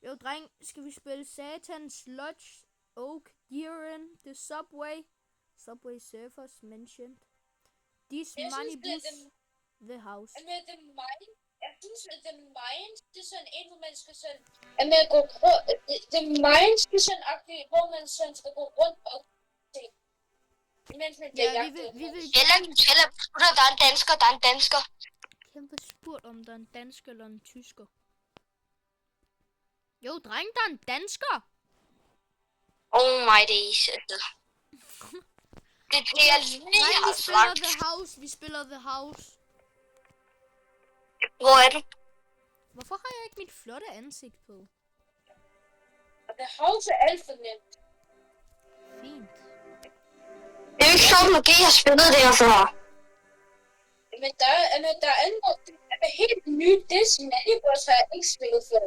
Jo, dreng, skal vi spille Satans Lodge, Oak, Gearin, The Subway Surfers mentioned. This money bus, The House. Jeg synes, at The Mind, det er sådan en, hvor man skal sådan... At man går rundt... The Mind, det er sådan agtigt, hvor man sådan skal gå rundt og se. Imens man bliver jagtet. Sjælland, der er en dansker. Kæmpe spurgt, om der er en dansker eller en tysker. Jo, dreng, der er en dansker. Oh my days. Det er lige vi spiller The House. Vi spiller The House. Hvor er du? Hvorfor har jeg ikke mit flotte ansigt på? The House er alt for nemt. Fint. Det er jo ikke sjovt, at jeg har spillet det her før. Men der er noget helt nyt. Det er Manibus har jeg ikke spillet før.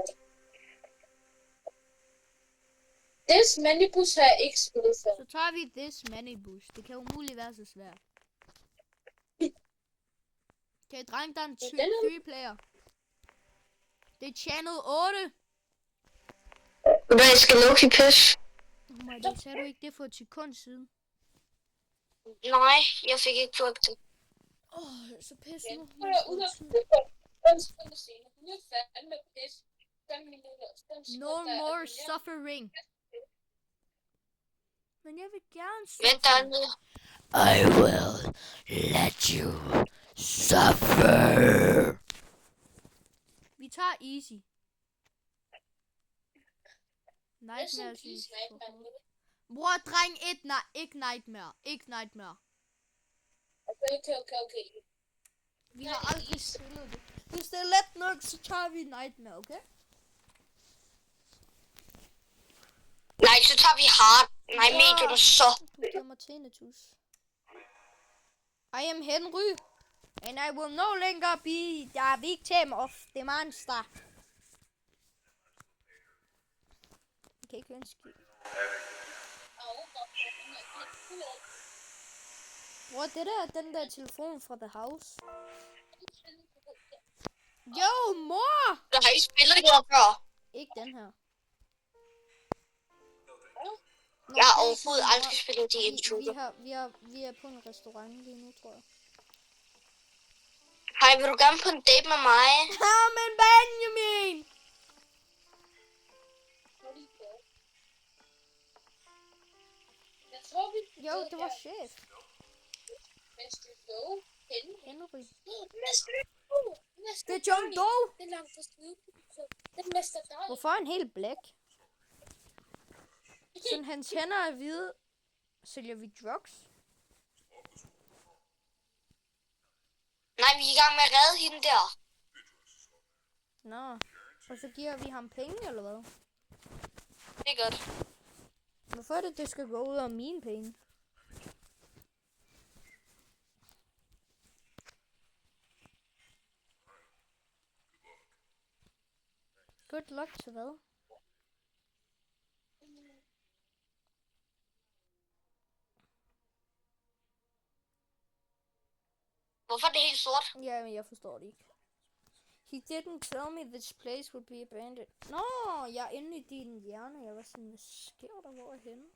This Manibus har jeg ikke spillet før. Så tager vi This Manibus. Det kan umuligt være så svært. Okay, dreng, der er en 3-player. Det er channel 8. Hvad skal lukke i pis? Oh my, det sagde du ikke det for et sekund siden. Nej, jeg fik ikke plukket det. Så pis nu. Jeg er ude No more suffering. Men jeg vil gerne Vent, der er noget. I will let you suffer. Vi tager easy. Nightmare is bror, dreng, ikke nightmare. Okay. Vi har aldrig spillet det. Hvis det er let nok, så tager vi nightmare, okay? Nej, så tager vi hard. Nej, medium så. Du giver mig tinnitus. I am Henry, and I will no longer be the victim of the monster. Jeg kan ikke høre en skid. Bror, det der er den der telefon fra The House. Jo, mor! Jeg har ikke spillet det her før. Ikke den her. Jeg har overhovedet aldrig spillet det intro. Vi er på en restaurant lige nu, tror jeg. Hej, vil du gerne på en date med mig? Men Benjamin! Jo, det var chef. Henry. Det er John Doe. Hvorfor er han helt black? Sådan hans hænder er hvide. Sælger vi drugs? Nej, vi er i gang med at redde hende der. Nå. Og så giver vi ham penge, eller hvad? Det er godt. Hvorfor er det skal gå ud af mine penge? Good luck til hvad? Hvorfor er det helt sort? Ja, men jeg forstår det ikke. He didn't tell me this place would be abandoned. Nå, jeg er inde i din hjerne. Jeg var sådan, hvad sker der? Hvor er henne?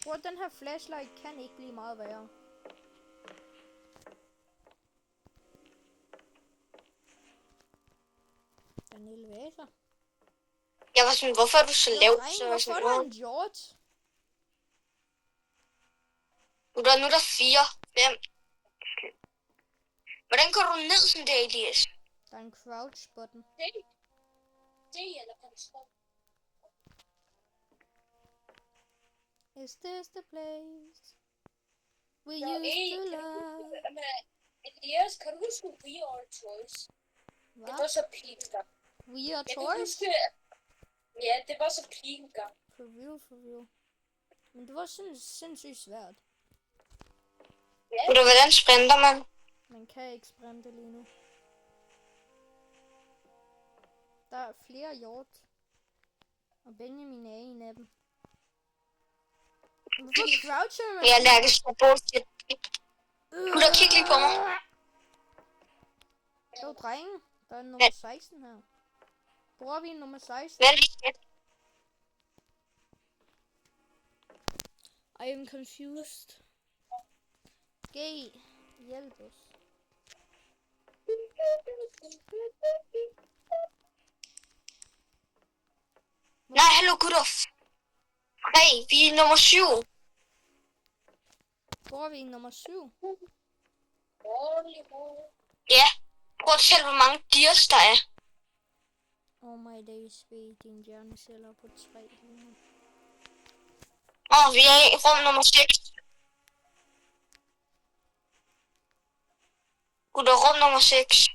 Bror, den her flashlight kan ikke blive meget værre. Den elevator. Jeg var sådan, hvorfor er du så lav? Så var hvorfor er der en George? Nu er der 4. 5. Hvordan går du ned sådan der, Elias? Der er en crouch button. Det eller kontrol. Is this the place we used to love? Elias, kan du huske We Are Toys? Hvad? Det var så pinligt. We Are Toys? Ja, det var så pinligt. For real. Men det var sådan sindssygt svært. Ved du, hvordan sprinter man? Man kan ikke sprinte lige nu. Der er flere hjort. Og Benjamin er en af dem. Hvorfor croucher man? Jeg er allergisk på bullshit. Kunne du kigge lige på mig? Jo, drenge. Der er nummer 16 her. Bruger vi nummer 16? Hvad er det? I am confused. G. Hjælp os. Nej, hallo gutter. Nej, vi er nummer 7. Bruger vi nummer 7? Ja, prøv at tælle, hvor mange diers der er. Oh my days, din hjerneceller på 3. Vi er i rum nummer 6. Gutter, rum nummer 6.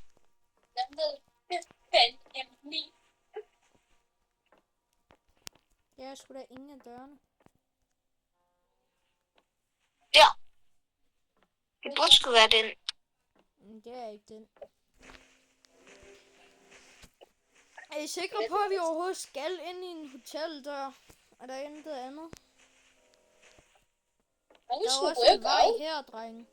Jeg er sgu da ingen af dørene. Der. Det burde sgu være den. Det er ikke den. Er I sikre på, at vi overhovedet skal ind i en hoteldør? Er der intet andet? Der er også en vej her, drenge.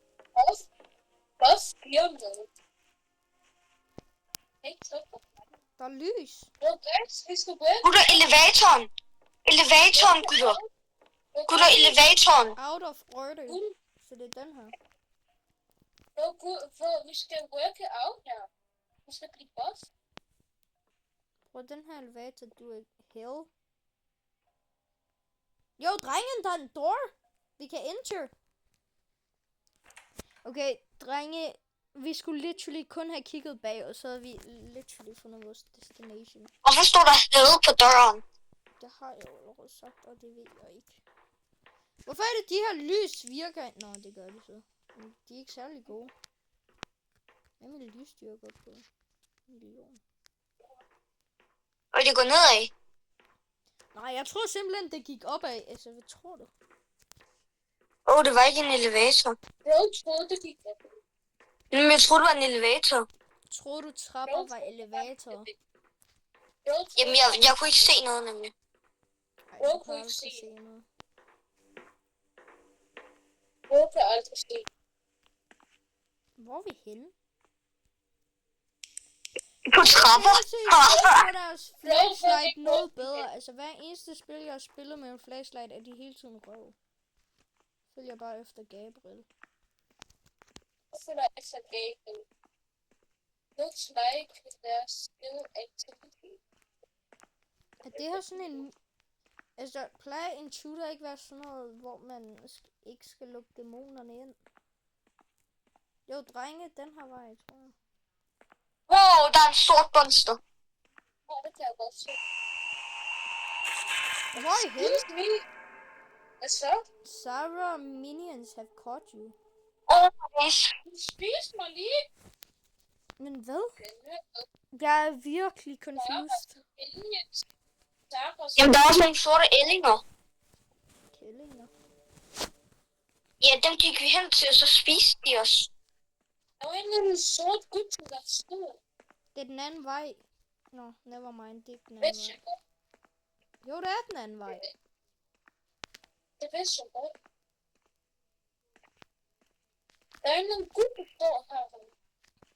Der er lys. Gutter, elevatoren. Elevatoren, gutter. Gutter, elevatoren. Out of order. Så det er den her. Vi skal work it out her. Vi skal blive boss. Prøv den her elevator, du er hell. Jo, drengen, der er en door. Vi kan enter. Okay, drenge. Vi skulle literally kun have kigget bag, og så havde vi literally fundet vores destination. Hvorfor står der hell på døren? Det har jeg jo allerede sagt, og det ved jeg ikke. Hvorfor er det de her lys virker? Nå, det gør de så. Men de er ikke særlig gode. Hvad med lysstyrker på? Million. Og det går nedad. Nej, jeg tror simpelthen, det gik opad. Altså, hvad tror du? Det var ikke en elevator. Jeg troede, det gik op. Men jeg troede, det var en elevator. Tror du, trapper var elevator? Jamen, jeg kunne ikke se noget, nemlig. Ej, jeg kunne aldrig se noget. Jeg kan aldrig se. Hvor er vi henne? På trapper. Jeg deres flashlight noget bedre. Altså, hver eneste spil, jeg har spillet med en flashlight, er de hele tiden røv. Følger bare efter Gabriel. Jeg følger efter Gabriel. Looks like there's still activity. Er det her sådan en... Altså, plejer en shooter ikke være sådan noget, hvor man ikke skal lukke dæmonerne ind? Jo, drenge, den her vej, tror jeg. Wow, der er en sort monster. Det kan jeg godt se. Hvor er I henne? Excuse me. Hvad så? Sarah minions have caught you. Du spiste mig lige. Men hvad? Jeg er virkelig confused. Jamen, der er også nogle sorte ællinger. Kællinger. Ja, dem gik vi hen til, og så spiste de os. Der var en eller anden sort gut, der stod. Det er den anden vej. Nå, never mind, det er ikke den anden vej. Jo, det er den anden vej. Det er så godt. Der er en eller anden gut, der står her.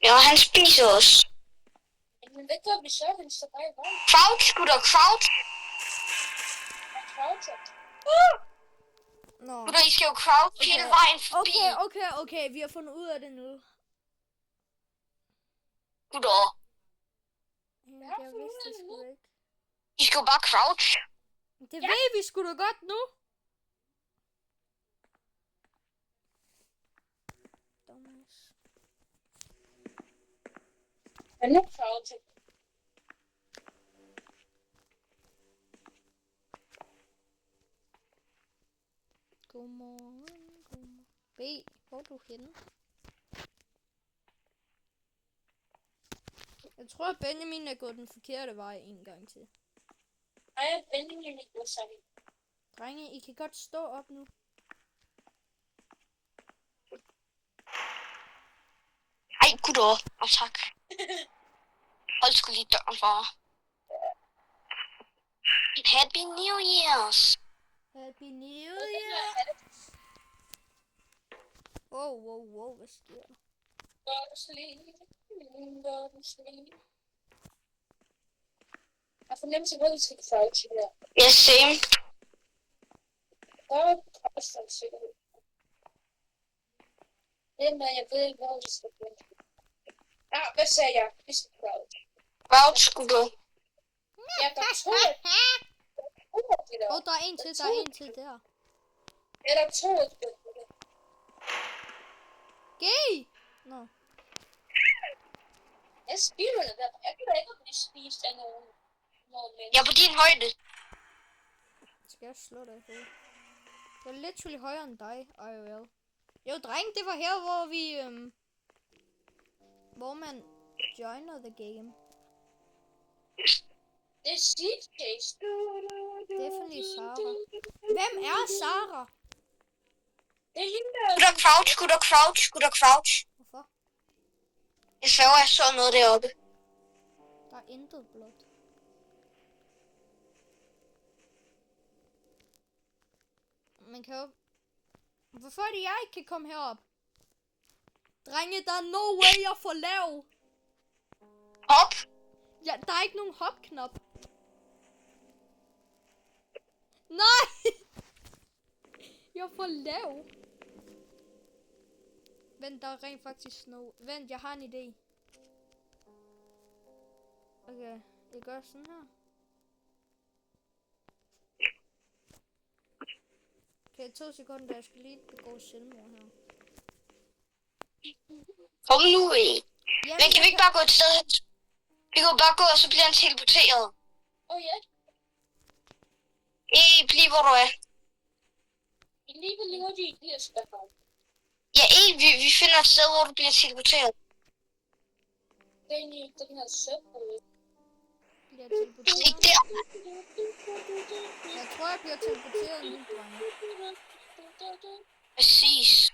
Ja, han spiser os. Men hvad gør vi så, hvis der bare er vej? Crouch, gutter, crouch. Jeg croucher. Nå. Gutter, I skal jo crouch hele vejen forbi. Okay, vi har fundet ud af det nu. Gutter, Jeg vidste det sgu ikke. I skal jo bare crouch. Det ved vi sgu da godt nu. Dumbass. Jeg er croucher. Godmorgen. B, hvor er du henne? Jeg tror, at Benjamin er gået den forkerte vej en gang til. Nej, Benjamin ikke går sammen. Drenge, I kan godt stå op nu. Ej, gutter. Tak. Hold sgu lige døren for. Happy New Year's. Happy New Year! Wow, hvad sker der? Jeg fornemmer sig, hvor vi skal crouche her. Ja, same. Der er afstandssikkerhed. Men jeg ved ikke, hvor vi skal gå. Ah, hvad sagde jeg? Vi skal crouche. Crouch skulle du. Ja, der er to. Det der. Der er en til, der er en til der. Ja, der er to. Gay! Nå. Jeg spiser det der. Jeg gider ikke at blive spist af nogen. Jeg er på din højde. Skal jeg slå dig i hovedet? Jeg er lidt højere end dig, IRL. Jo, dreng, det var her, hvor vi, hvor man joiner the game. Det er CJ's. Definitely Sarah. Hvem er Sarah? Det er hende der. Skulle du crouch? Hvorfor? Jeg sværger, jeg så noget deroppe. Der er intet blot. Man kan jo... Hvorfor er det, jeg ikke kan komme herop? Drenge, der er no way, jeg får lav. Hop. Ja, der er ikke nogen hopknop. Nej! Jeg får lav. Vent, der er rent faktisk snow. Vent, jeg har en idé. Okay, jeg gør sådan her. Okay, 2 sekunder, jeg skal lige begå selvmord her. Kom nu, Ja, men kan vi ikke bare gå et sted hen? Vi kan bare gå, og så bliver han teleporteret. Ja. Bliv hvor du er. Lige hvor længe de ikke bliver spørgsmål. Ja, vi finder et sted, hvor du bliver teleporteret. Det er egentlig den her søbbrød. bliver teleporteret. Ikke der. Jeg tror, jeg bliver teleporteret nu, drenge. Præcis.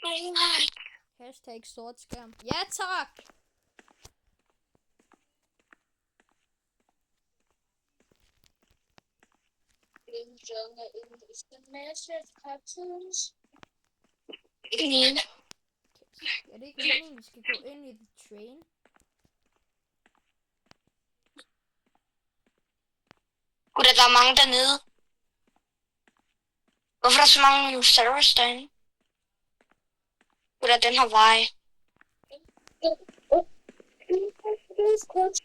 Nej. Hashtag sort skærm. Ja, tak! In jungle English, the massive cartoons. Er det ikke meningen, vi skal gå ind i the train? Gud, der er mange dernede. Hvorfor er der så mange new servers derinde? Gud, den her vej.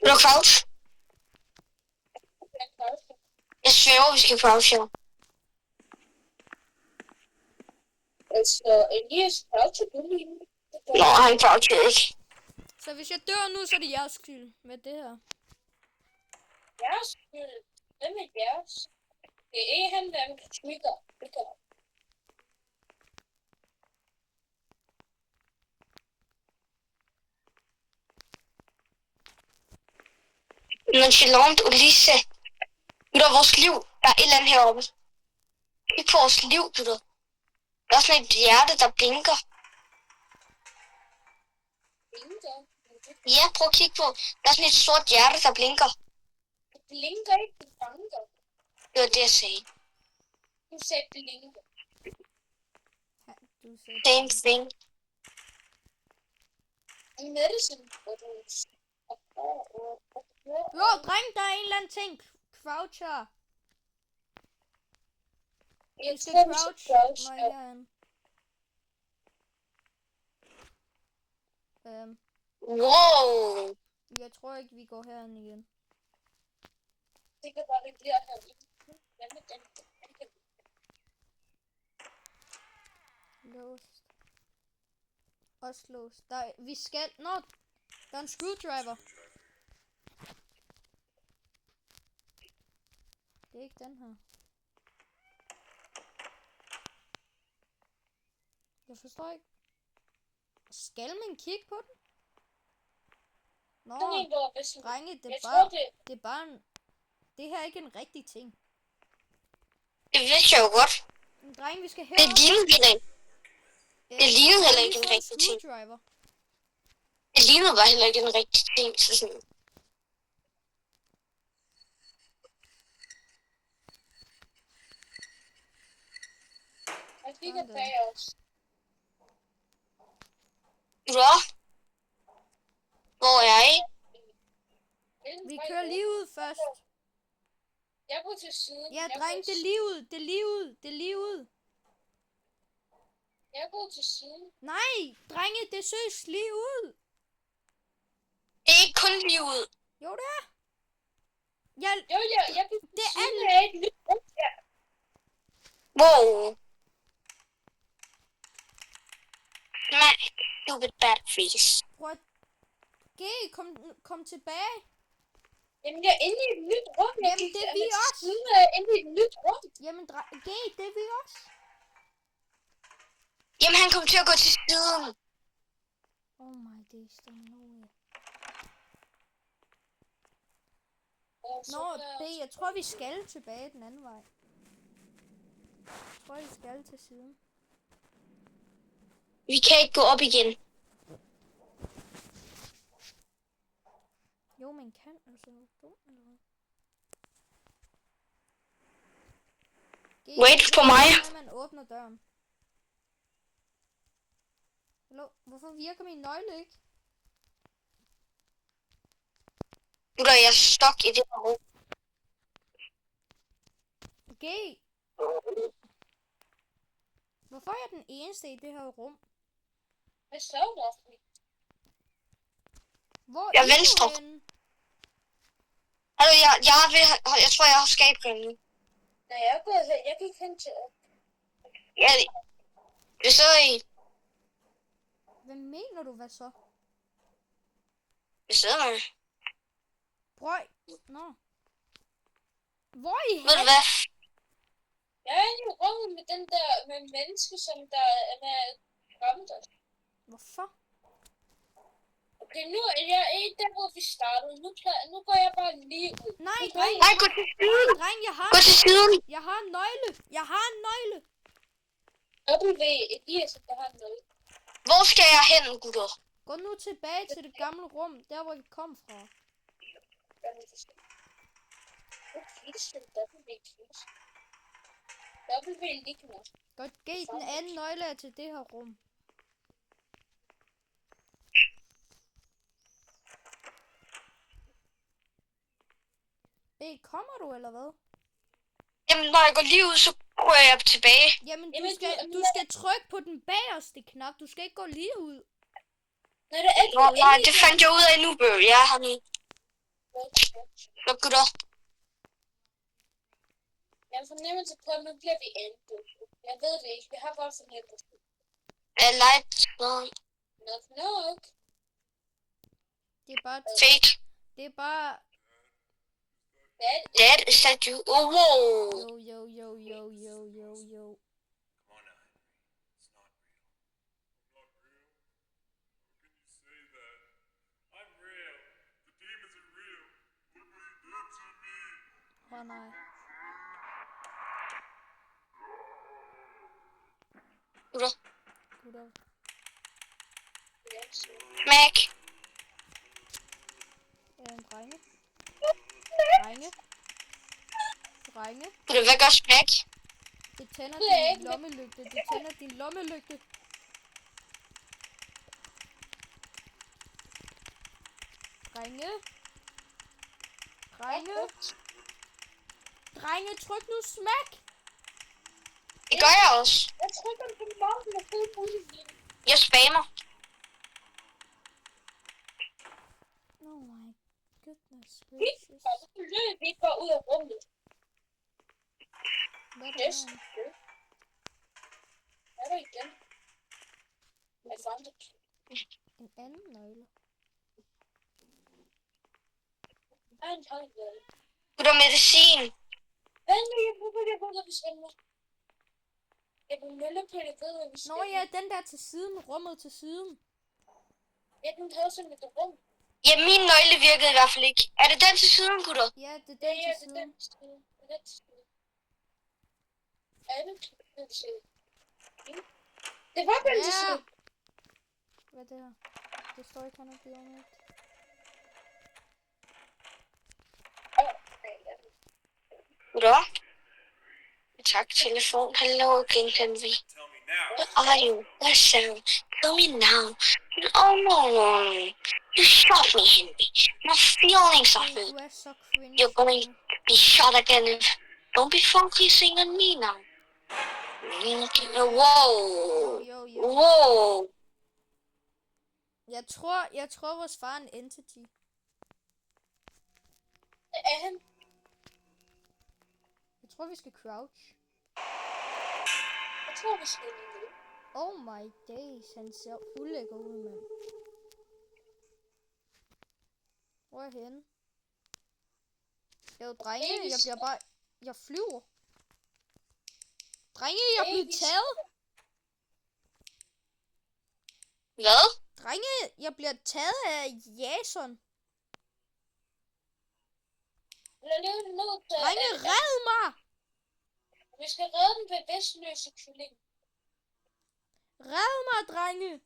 Vil du crouch? Jeg svæver, vi skal crouch her. Altså, Elias, croucher du lige? Nå, han croucher ikke. Så hvis jeg dør nu, så er det jeres skyld med det her. Jeres skyld? Hvem er jeres? Det er han, der er trigger. Nonchalant Ulisse. Gutter, vores liv. Der er et eller andet heroppe. Ikke på vores liv, gutter. Der er sådan et hjerte, der blinker. Ja, prøv at kigge på. Der er sådan et stort hjerte, der blinker. Det blinker ikke, det banker. Det var det, jeg sagde. Du sagde blinker. Ja, du sagde Same thing. Medicine. Jo, dreng, der er en eller anden ting. Croucher. Jeg Vi skal tror, vi skal crouch. crouch. Må jeg herhen? Wow. Jeg tror ikke, vi går herhen igen. Det kan bare, vi bliver her. Hvad med den? Låst. Også låst. Vi skal... Nå, der er en screwdriver. Det er ikke den her. Jeg forstår ikke. Skal man kigge på den? Nå, drenge, det er bare... Det er bare en... Det her er ikke en rigtig ting. Det vidste jeg jo godt. Men drenge, vi skal Det herop. lignede heller ikke. Det lignede heller ikke en rigtig ting. Screwdriver. Det lignede bare heller ikke en rigtig ting. Så sådan. Jeg kigger bag os. Gutter, hvor er I? Vi kører lige ud først. Jeg går til siden. Ja, Jeg dreng, går det er lige ud. Det er lige ud. Det er lige ud. Jeg går til siden. Nej, drenge, det søges lige ud. Det er ikke kun lige ud. Jo, det er. Jeg, Jeg går til Det er siden af et nyt rum. Ja. Wow. Smack, stupid bad face. prøv at... G, kom tilbage. Jamen, jeg er inde i et nyt rum. Jamen, det er vi også. Jeg er inde i et nyt rum. Jamen, G, det er vi også. Jamen, han kom til at gå til siden. Oh my days, der er no way. Nå, B, jeg tror, vi skal tilbage den anden vej. Jeg tror, vi skal til siden. Vi kan ikke gå op igen. Jo, man kan, altså. Dum, eller hvad? G, Wait det på er mig. sådan, at man åbner døren. Hallo, hvorfor virker min nøgle ikke? Gutter, jeg er stok i det her rum. G, hvorfor er jeg den eneste i det her rum? Hvad så, Raffi? Hvor Jeg er er I venstre. nu henne? Altså, jeg tror, jeg har skabet nu. Nej, jeg er gået her. Jeg gik hen til... Ja, det sidder I. Hvad mener du, hvad så? Det sidder man. Brøj. Nå. Hvor er I Ved du henne? hvad? Jeg er inde i rummet med den der... med mennesker, som der er med ramt os. Hvorfor? Okay, nu er jeg ikke der, hvor vi startede. Nu går jeg bare lige ud. Nej, Nu går dreng. Nej, gå til siden. Dreng, jeg har... Gå til siden. Jeg har en nøgle. Jeg har en nøgle. W, Elias, der har noget. Hvor skal jeg hen, gutter? Gå nu tilbage til det gamle rum, der hvor vi kom fra. W liggende. Godt, G, den anden nøgle er til det her rum. Kommer du, eller hvad? Jamen, når jeg går lige ud, så går jeg tilbage. Jamen, Jamen, du skal trykke på den bagerste knap. Du skal ikke gå lige ud. Nej, det er ikke Nej, det fandt jeg ud af nu, bøl. Jeg har nu. Så gutter. Jeg har en fornemmelse på, at nu bliver vi endt. Jeg ved det ikke. Jeg har bare fornemmelse. Er light Nok. Det er bare... fake? Det er bare... Dad, is that you? Oh, wow. Yo. Come on now, Henry. It's not real. Not real? How can you say that? I'm real. The demons are real. Look what you did to me. Nej. Gutter. Gutter. Smack. Drenge. Gutter, hvad gør smack? Det tænder din lommelygte. Drenge, tryk nu smack. Det gør jeg også. Jeg trykker på mausen og får muligheden. Jeg spammer. Oh my goodness Vi gracious. løb ikke bare ud af rummet. Hvad er det Yes. her? Er der igen? Jeg fandt det. En anden nøgle. Der er en håndklæde. Gutter, medicin. Vent nu, jeg ved, hvad vi skal med. Jeg vil melde på, jeg ved, hvad vi skal Nå ja, den der til siden. Rummet til siden. Ja, den havde sådan et rum. Ja, min nøgle virkede i hvert fald ikke. Er det den til siden, gutter? Ja, det er den Ja, til det er siden. den side. Det er den side. Er det den side? Det var den til Ja. side. Hvad er det her? Det står ikke, han er blevet. Gutter? Tak, telefon. Hello again, Henry. Tell me now. Where are you? Where's Sam? Tell me now. Oh no. You shot me, Henry. My feelings are Du hurt. er så cringe. You're going to be shot again. Don't be focusing on me now. Whoa. Jo. Whoa. Jeg tror vores far er en entity. Det er han. Jeg tror, vi skal crouch. Jeg tror, vi skal ned. Oh my days, han ser ulækker ud, mand. Hvor er jeg henne? Jo, drenge, jeg bliver bare... Jeg flyver. Drenge, jeg er blevet taget. Hvad? Drenge, jeg bliver taget af Jason. Drenge, red mig! Vi skal redde den bevidstløse kylling. Red mig, drenge!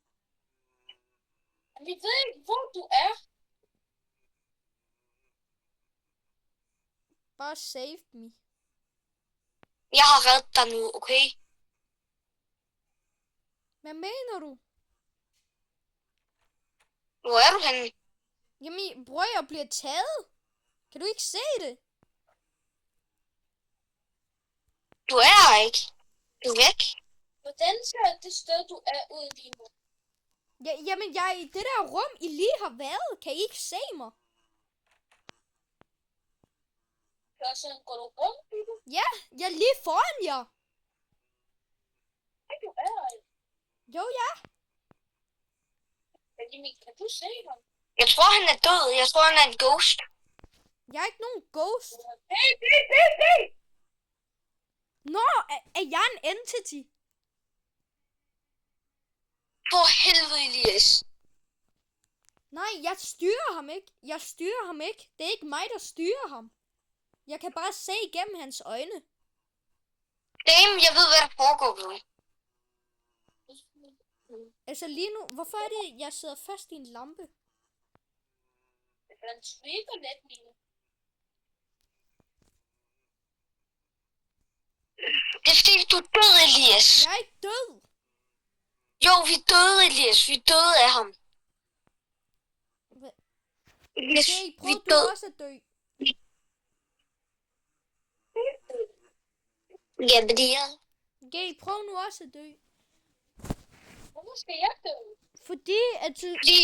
Vi ved ikke, hvor du er. Bare save me. Jeg har reddet dig nu, okay? Hvad mener du? Hvor er du henne? Jamen, bror, jeg bliver taget. Kan du ikke se det? Du er her ikke. Du er væk. Hvordan ser det sted, du er ude lige nu? Jamen, jeg er i det der rum, I lige har været. Kan I ikke se mig? Går du rundt i det? Ja, jeg er lige foran jer. Nej, du er her ikke. Jo, ja. Men kan du se ham? Jeg tror, han er død. Jeg tror, han er en ghost. Jeg er ikke nogen ghost. Hey! Nå, er jeg en entity? For helvede, Elias. Nej, jeg styrer ham ikke. Jeg styrer ham ikke. Det er ikke mig, der styrer ham. Jeg kan bare se igennem hans øjne. Dame, jeg ved, hvad der foregår nu. Altså lige nu, hvorfor er det, jeg sidder fast i en lampe? Han tweaker lidt lige nu. Det er fordi, du er død, Elias. Jeg er ikke død. Jo, vi er døde, Elias. Vi er døde af ham. Elias, Okay, vi prøv er du døde. også at dø. Ja, men det er... Okay, prøv nu også at dø. Hvorfor skal jeg dø? Fordi at du... Fordi...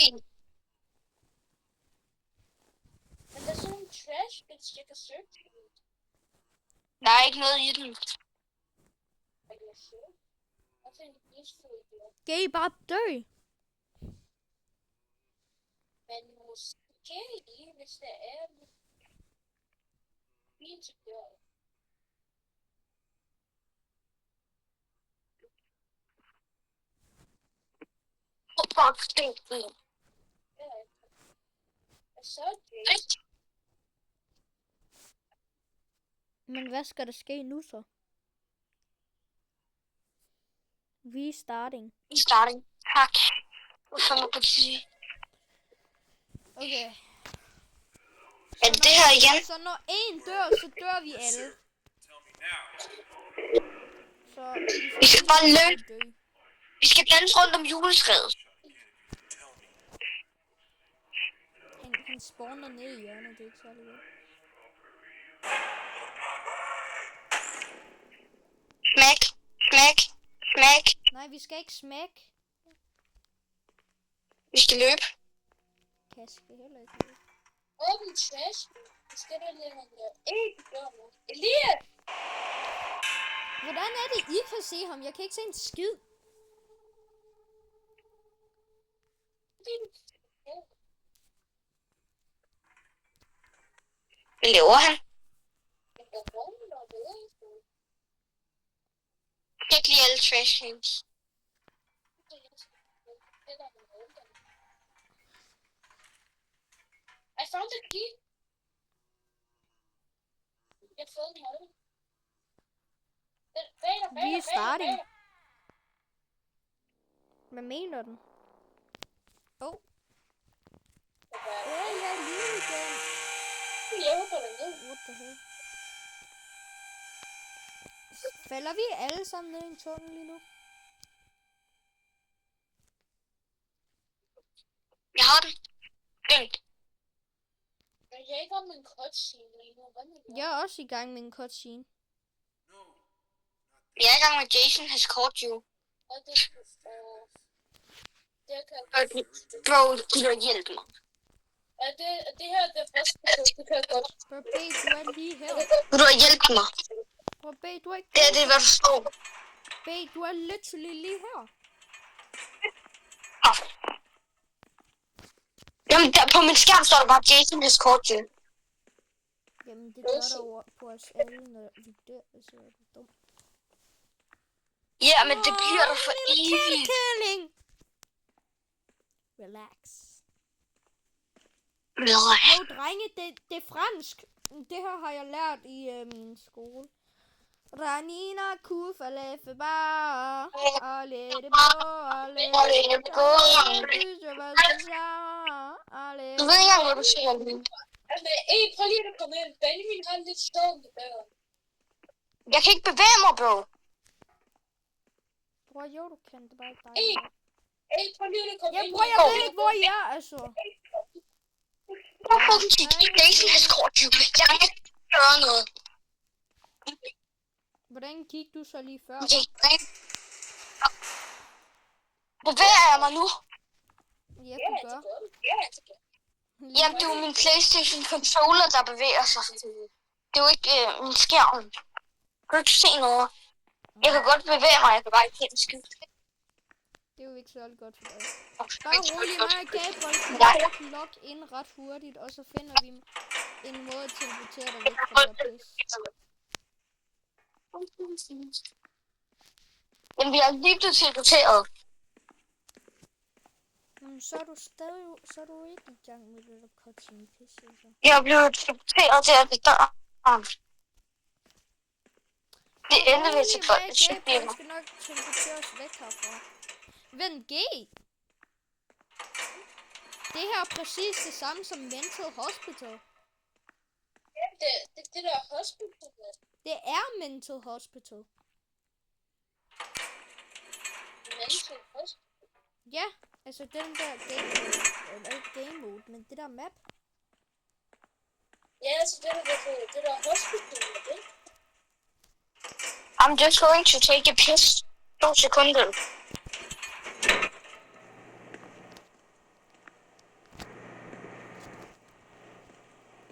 Men der er sådan en trash, hvis jeg kan søge til. Der er ikke noget i den. Jeg kan søge. Og så er det peaceful der. Kan I bare dø? Men måske, hvis der er fint til dør. Fuck, stink. Og så er det. Men hvad skal der ske nu så? Restarting. I starting. Tak. Hvad fanden på sige? Okay. Er det det her igen? Så når en dør, så dør vi alle. Tell me now. Så Vi skal bare løbe. dø. Vi skal danse rundt om juletræet. Han spawner ned i hjørnet, det er ikke særlig godt. Smæk. Smæk. Smæk. Nej, vi skal ikke smække. Vi skal løbe. Jeg skal heller ikke løbe. Åbn trash. Det skal der lige have der. Ikke gør noget. Elias! Hvordan er det, I kan se ham? Jeg kan ikke se en skid. Hvad laver han? Jeg kan ikke lide alle trash games. I found the key. Jeg har fået den holde. Restarting. Hvad mener den? Åh. Ja, jeg er lige igen. Jeg håber det ned. What the hell? Falder vi alle sammen ned i en tunnel lige nu? har den. Fint. Jeg er ikke om en cutscene lige nu. Hvad med det? Jeg er også i gang med en cutscene. Jeg er i gang med Jason has caught you. Og det kan... Bro, du kan hjælpe mig. Er det her det første, det kan jeg godt. Bro, B, du er lige her. Du har hjælpe mig. Bro, B, du er ikke... Det er hvad der står. B, du er literally lige her. Jamen, der, på min skærm står der bare Jason has caught you. Jamen, det gør der jo på os alle, når vi dør, så er det dumt. Ja, men det bliver der for evigt. Killing! Relax. Jo, drenge, det er fransk. Det her har jeg lært i min skole. Ranina kufa lefe bar. Ale det bo, ale det bo. Du ved ikke, hvad du siger lige. Altså, prøv lige at komme ind. Benjamin har lidt stående med døren. Jeg kan ikke bevæge mig, bro. Bror, jo, du kan. Det er bare ikke dig. Prøv lige at komme Ja, ind. bror, jeg ved ikke, hvor I er, altså. Hvorfor kan Jason has caught you? Jeg kan ikke gøre noget. Hvordan gik du så lige før? Bevæger jeg mig nu? Ja, du gør. Jamen, det er jo min PlayStation controller, der bevæger sig. Det er jo ikke min skærm. Kan du ikke se noget? Jeg kan godt bevæge mig, jeg kan bare ikke helt skid. Det er jo ikke særlig godt for dig. Bare rolig, mig og Gabriel kan logge ind ret hurtigt, og så finder vi en måde at teleportere dig væk fra det pis. Jamen, vi er lige blevet teleporteret. Så er du stadig, så er du ikke i gang med det der cutscene pis, altså. Jeg er blevet teleporteret til at det dør. Det ender ved til folk. Gabriel skal nok teleportere os væk herfra. Vent, G! Det her er præcis det samme som Mental Hospital. Det der hospital. Det er Mental Hospital. Mental hospital? Ja, altså den der game mode, eller ikke game mode, men det der map. Ja, altså det der hospital, det. I'm just going to take a piss. 2 sekunder.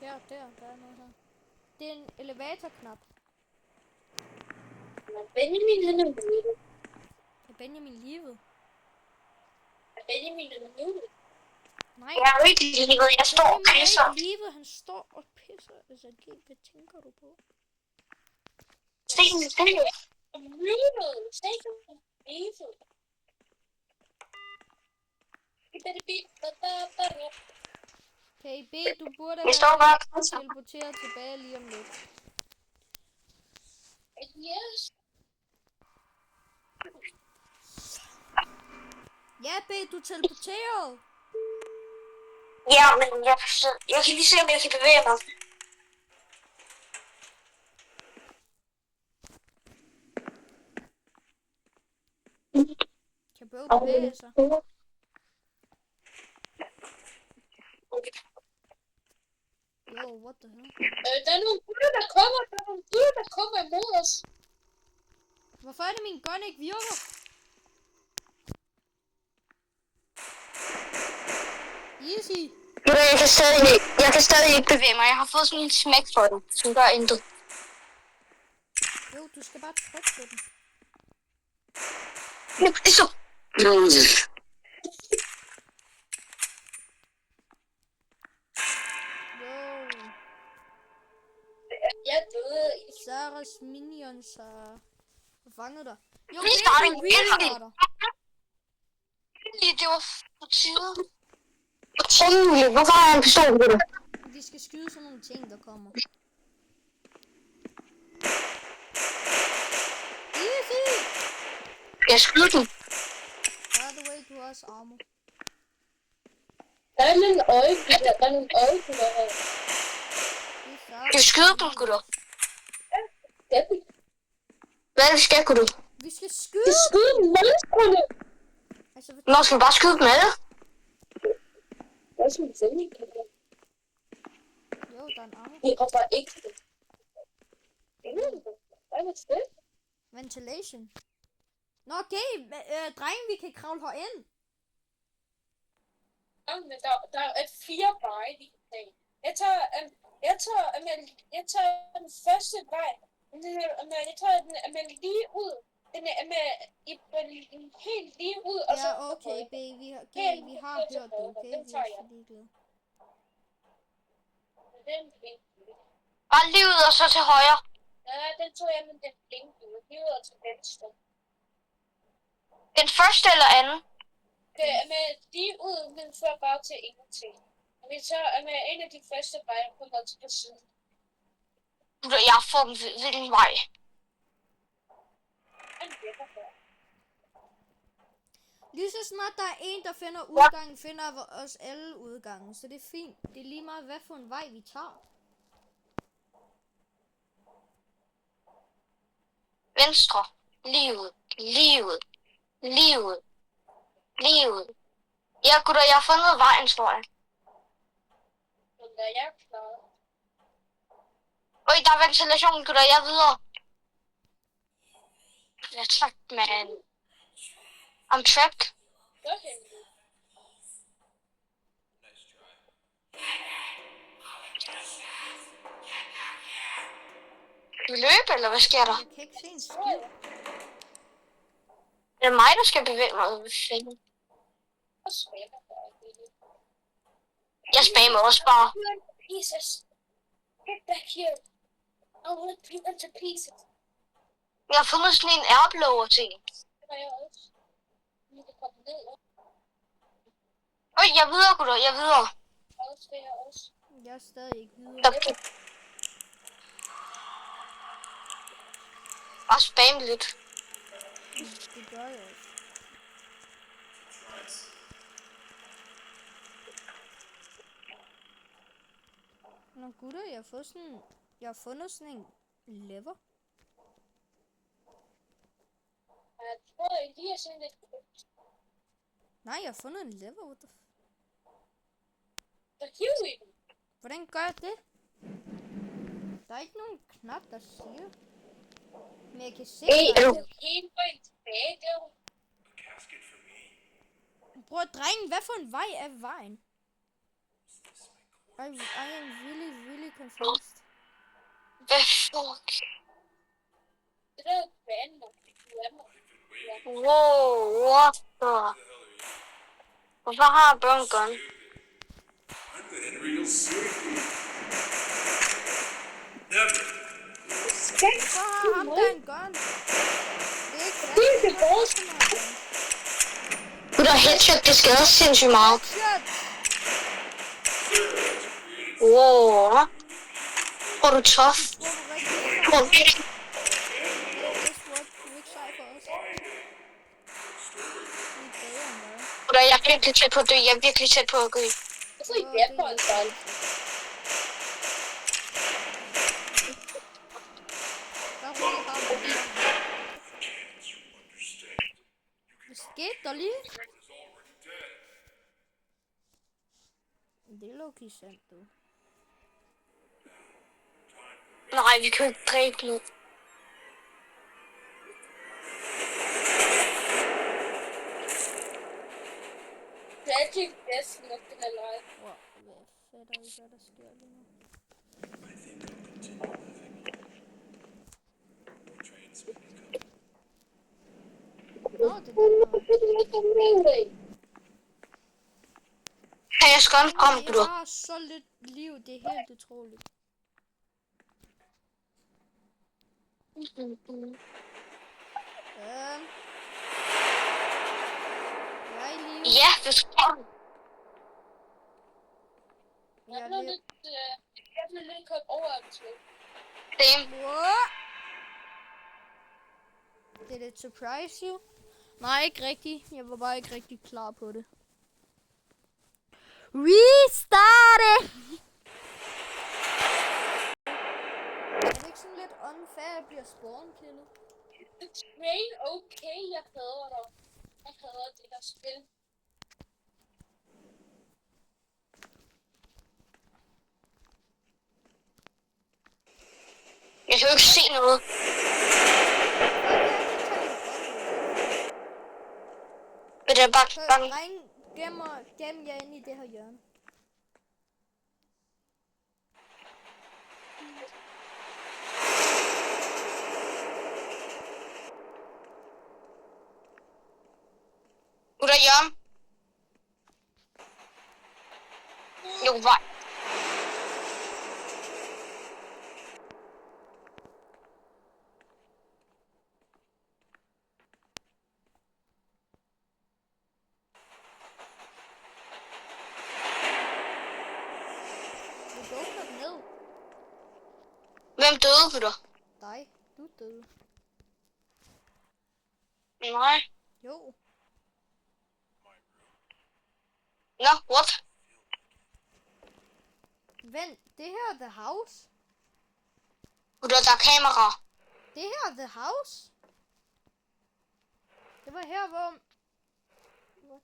Her, der er noget her. Det er en elevatorknap. Benjamin, han er ude. Er Benjamin livet? Benjamin er ude. Nej. Jeg er ikke livet, jeg står og Benjamin pisser. er ikke livet, han står og pisser. Altså, G, hvad tænker du på? Sten. Livet. Sten. Livet. Okay, B, du burde Jeg står bare og have pisser. teleporteret tilbage lige om lidt. Yes. Ja, B, du teleporterede. Ja, men jeg kan lige se, om jeg kan bevæge mig. Kan Bro bevæge sig? Yo, what the hell? Der er nogle gutter, der kommer imod os. Hvorfor er det, min gun ikke virker? Easy. Jeg kan stadig ikke bevæge mig. Jeg har fået sådan en smæk for den, som gør intet. Jo, du skal bare trykke på den. Så. Wow. Jeg døde. Sarahs minions har fanget dig. Jo, Vi det starter er en really Det var på tide. Hvorfor har jeg en pistol på det? Vi skal skyde sådan nogle ting, der kommer. Easy! Jeg skyder den. By the way, du har også armor. Der er nogle øjeblikler, her. Det er Sarah. Jeg skyder dem, gutter. Det Hvad er det, vi skal, gutter? Vi skal skyde! skyde menneskerne. Altså, Nå, skal vi bare skyde dem alle? også en sending. Jo, der er en armor. Det er bare ikke. Hvad er det? Ventilation. Nå, okay. Drenge, vi kan kravle herind. Men der er 4 veje, vi kan tage. Jeg tager den første vej. Jeg tager den lige ud. Den helt lige ud, og så... Ja, okay, baby. Vi har hørt det, okay? Vi er også ligeglade. Bare lige ud og så til højre. Ja, den tog jeg med den blinkede. Lige ud og til venstre. Den første eller anden? Med lige ud, men fører bare til ingenting. Og vi så med en af de første veje kommer til på siden. Jeg har fået en hvilken vej. Lige så snart der er en, der finder udgangen, finder os alle udgangen. Så det er fint. Det er lige meget, hvad for en vej vi tager. Venstre. Lige ud. Lige ud. Lige ud. Lige ud. Ja, gutter, jeg har fundet vejen, tror jeg. Jeg er klar. Øj, der er ventilation, gutter. Jeg er videre. Jeg er trapped, man. I'm trapped. Gør hende. Skal vi løbe, eller hvad sker der? Jeg kan ikke se en skid. Er det mig, der skal bevæge mig ud ved fælden? Jeg spammer også bare. Pieces. Get back here. I'll rip you into pieces. Jeg har fundet sådan en airblower ting. Det var jeg også. Nu kan komme ned. Øj, jeg er videre, gutter. Jeg er videre. Også det her også. Jeg er stadig ikke videre. Bare spam lidt. Det gør jeg også. Nå gutter, jeg har fundet sådan en lever. Jeg tror, jeg lige er sådan lidt... Nej, jeg har fundet en lever. What the Der hiver i den. Hvordan gør jeg det? Der er ikke nogen knap, der siger. Men jeg kan se, Hey, der er er du- Helt vejen tilbage, der. A casket for me. Bror, drengen, hvad for en vej er vejen? I am really confused. Hvad fuck? Det der er banen. Wow, what the? Hvorfor har jeg burn gun? I'm getting real sleepy. Never. Så har ham der en gun. Det er ikke rigtigt. Det er vores. Gutter, headshot, det skader sindssygt meget. Shit. Wow. Hvor er du tough? Tror du rigtig? Hvor er du This work, du er ikke sej for os. Vi er bedre end dig. Gutter, jeg er virkelig tæt på at dø. Jeg er virkelig tæt på at dø. Jeg tror, I bliver på en bold. Der ruller ham. Hvad skete der lige? Det er low-key sandt, du. Nej, vi kan ikke dræbe nu. Magic Death nok den er live. Wow, hvad fatter ikke, hvad der sker lige nu. I think I'll continue living. More trains will be coming. Nå, det er den vej. Kan jeg skåne frem, Jeg gutter? har så lidt liv, det er helt utroligt. Jeg er i live. Ja, det skal du. Jeg er blev lidt... lidt kørt over af til. Same. What? Did it surprise you? Nej, ikke rigtigt. Jeg var bare ikke rigtig klar på det. Restart! Er det ikke sådan lidt unfair, at jeg bliver spawnkillet? Train, okay, jeg hader dig. Jeg hader det der spil. Jeg kan jo ikke se noget. Men det er bare Så bange. dreng, gem jer ind i det her hjørne. Gutter, Jørgen. Jo, vej. Du åbner den ned. Hvem døde, gutter? Dig. Du døde. Nej. Jo. Nå, what? Vent, det her er The House. Gutter, der er kamera. Det her er The House. Det var her, hvor... What?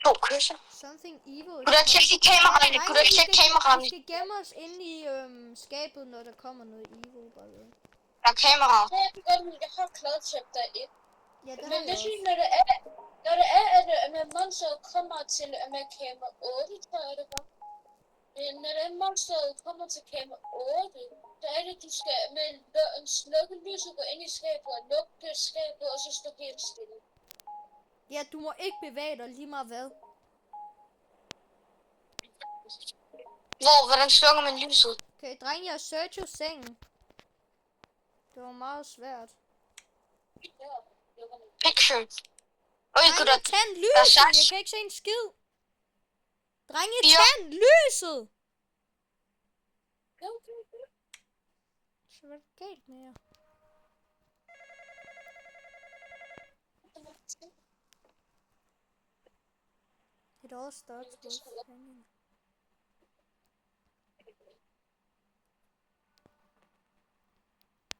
2 kysser. Something evil. Gutter, tjek de kameraerne. Gutter, tjek kameraerne. Vi skal gemme os inde i skabet, når der kommer noget evil. Bare. Der er kamera. Ja, jeg kan godt lide, jeg har kladtjep derinde. Ja, det har Men jeg det også. synes, når det er, at monsteret kommer til kamera 8, tror jeg det var. Men når det er monsteret kommer til kamera 8, så er det, du skal med slukke lyset, gå ind i skabet og lukke skabet, og så stå helt stille. Ja, du må ikke bevæge dig lige meget hvad. Hvordan slukker man lyset? Okay, dreng, jeg searcher sengen. Det var meget svært. Ja, lukker man. Picture. Øj, Drenge, gutter. tænd Der er lyset! saks. Jeg kan ikke se en skid. Drenge, Ja. tænd lyset! Okay. Så hvad er der galt med jer? It all starts with hanging.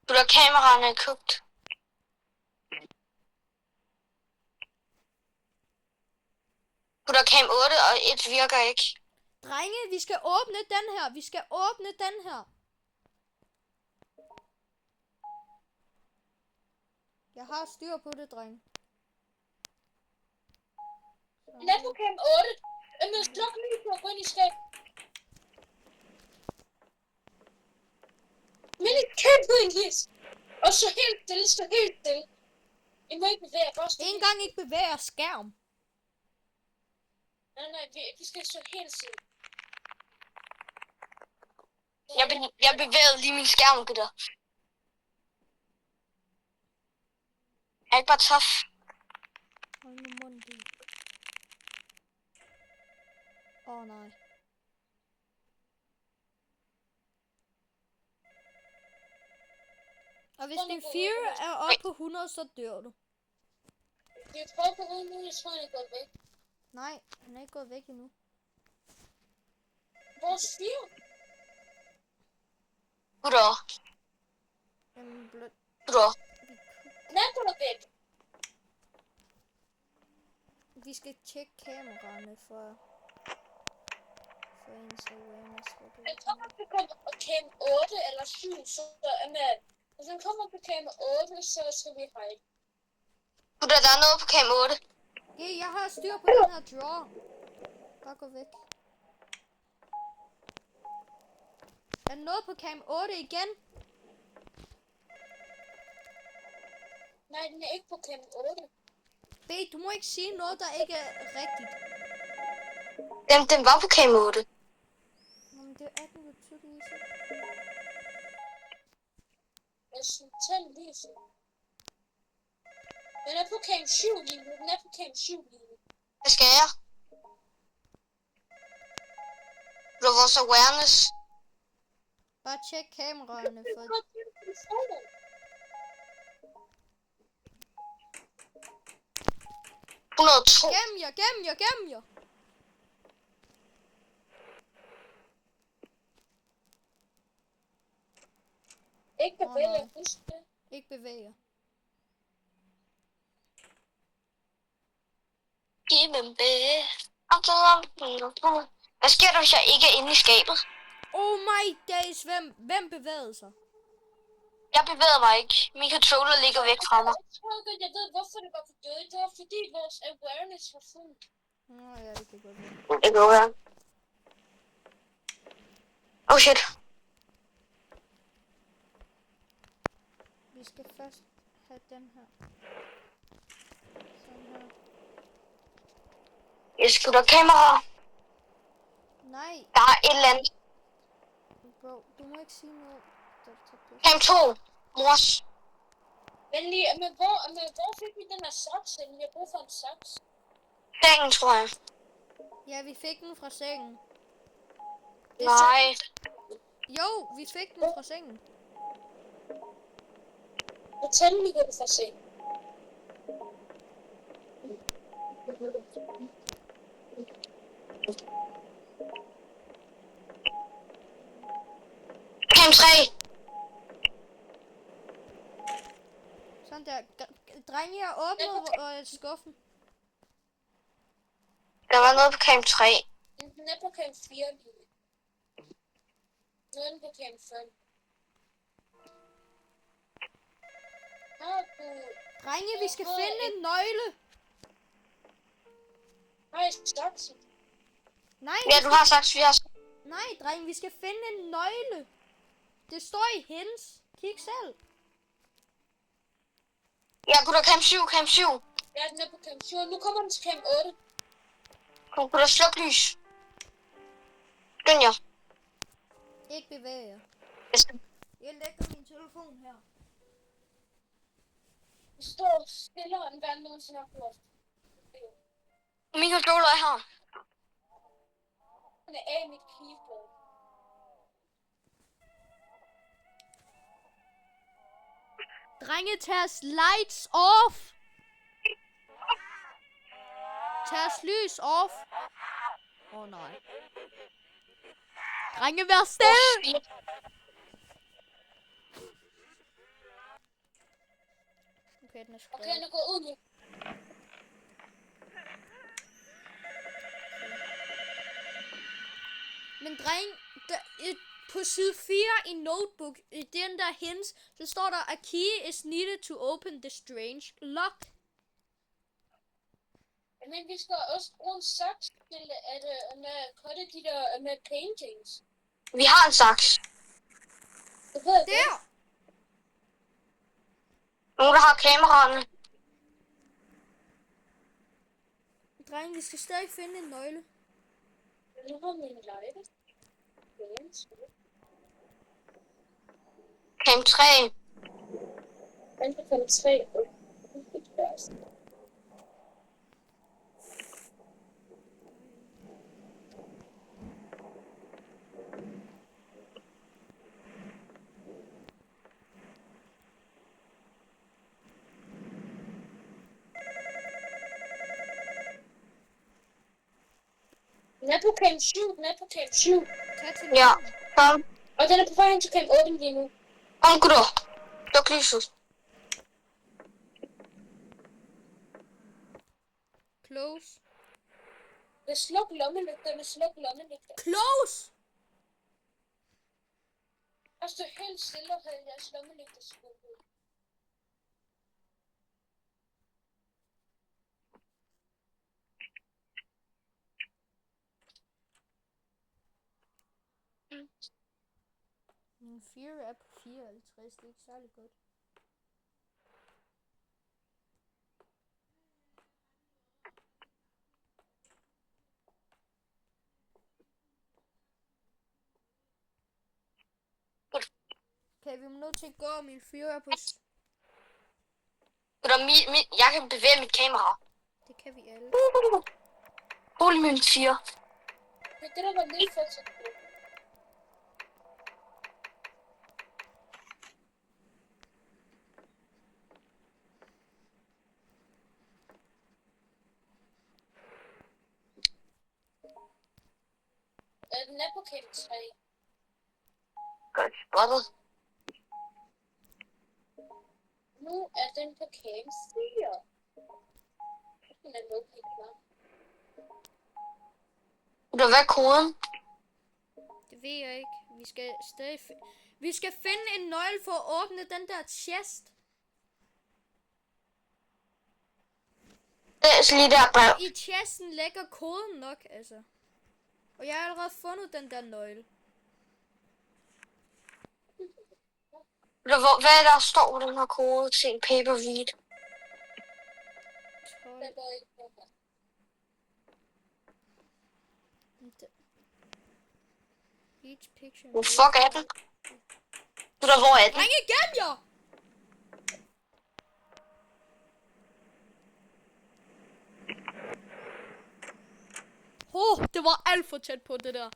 Gutter, kameraerne er kogt. Gutter, cam 8 og 1 virker ikke. Drenge, vi skal åbne den her. Vi skal åbne den her. Jeg har styr på det, drenge. Lad på cam 8. Men sluk lyset og gå ind i skabet. Men ikke kæmpe på en list. Og så helt stille, så helt stille. I må ikke bevæge, bare stå En helt. gang ikke bevæger skærm. Nej, vi skal stå helt stille. Jeg bevægede lige min skærm, gutter. Er ikke bare tof? Hold nu munden. Nej. Og hvis din fear er oppe på 100, så dør du. Vi prøver på ude nu, jeg tror, han er gået væk. Nej, han er ikke gået væk endnu. Vores fyr. Gutter. Jamen, blot... Gutter. Han er gået væk. Vi skal tjekke kameraerne for ens awareness. Han kommer på cam 8 eller 7, så er man. Hvis han kommer på cam 8, så skal vi hejde. Gutter, der er noget på cam 8. Ja, jeg har styr på den her drawer. Bare gå væk. Er der noget på cam 8 igen? Nej, den er ikke på cam 8. B, du må ikke sige noget, der ikke er rigtigt. Den var på cam 8. Nå, men det er den jo tydeligvis ikke. Jeg synes, tænd lyset. Den er på cam 7 lige nu. Den er på cam 7 lige nu. Hvad skal jeg? Gutter, vores awareness. Bare tjek kameraerne for... Godt, det er foran. Gem jer! Ikke bevæge, nej. husk det. Ikke bevæg jer. Hvad sker der, hvis jeg ikke er inde i skabet? Oh my days, hvem bevægede sig? Jeg bevæger mig ikke. Min controller ligger væk fra mig. Jeg tror godt, jeg ved, hvorfor det var for døde. Det var fordi vores awareness var fuld. Nå ja, det kan godt være. Det går her. Oh shit. Vi skal først have den her. Sådan her. Jeg skyder kameraer. Nej, Der er et eller andet. bro, du må ikke sige noget. Der tager pis. Cam 2. Mors. Men hvor fik vi den her saks? Vi har brug for en saks. Sengen, tror jeg. Ja, vi fik den fra sengen. Nej. Jo, vi fik den fra sengen. Fortæl mig, hvad du får se. Cam 3. Sådan der. Drenge, jeg åbnede skuffen. Der var noget på cam 3. Den er på cam 4 lige. Nu er den på cam 5. Har du... Drenge, vi skal finde en nøgle. Har I saksen? Nej, Ja, du har sagt, vi har... nej, drenge, vi skal finde en nøgle. Det står i hendes. Kig selv. Ja, gutter, cam 7, cam 7. Ja, den er på cam 7. Nu kommer den til cam 8. Kom, gutter, sluk lys. Skynd jer. Ikke bevæge jer. Jeg Jeg lægger min telefon her. Det står stillere end hvad nogensinde har gjort. Min controller er her. Den er af mit keyboard. Drenge, tag os lights off. Tag os lys off. Åh nej. Drenge, vær stille. Okay, den er skrevet. Okay, den er gået ud nu. Men dreng, på side 4 i notebook, i den der hints, så står der, a key is needed to open the strange lock. Men vi skal også bruge en saks til at cutte de der med paintings. Vi har en saks. Det ved jeg Der! godt. Nogen, der har kameraerne. Dreng, vi skal stadig finde en nøgle. Nu har vi en lighter. Cam 3. Den på cam 3. Den er på cam 7. Den er på cam 7. Tag til Ja, kom. Og den er på vej hen til cam 8 lige nu. Kom, gutter. Luk lyset. Close. Det sluk lommelygterne, sluk lommelygterne. Close! Og stå helt stille og have jeres lommelygter slukket. Min 4 er på 54, det er ikke særlig godt. Okay, vi må nødt til at gå, og min 4 er på... Gutter, jeg kan bevæge mit kamera. Det kan vi alle. Hold min 4. Det er det, der var lidt fortsat på. Den er på cam 3. Godt spottet. Nu er den på cam 4. Den er lukket klar. Gutter, hvad er koden? Det ved jeg ikke. Vi skal stadig... Vi skal finde en nøgle for at åbne den der chest. Læs lige der brev. I chesten ligger koden nok, altså. Og jeg har allerede fundet den der nøgle. Hvad der står på den her kode til en paper read? 12. Det går ikke på mig. Each picture. Hvor fuck er den? Hvor er den? Ring igen, jo! Det var alt for tæt på det der.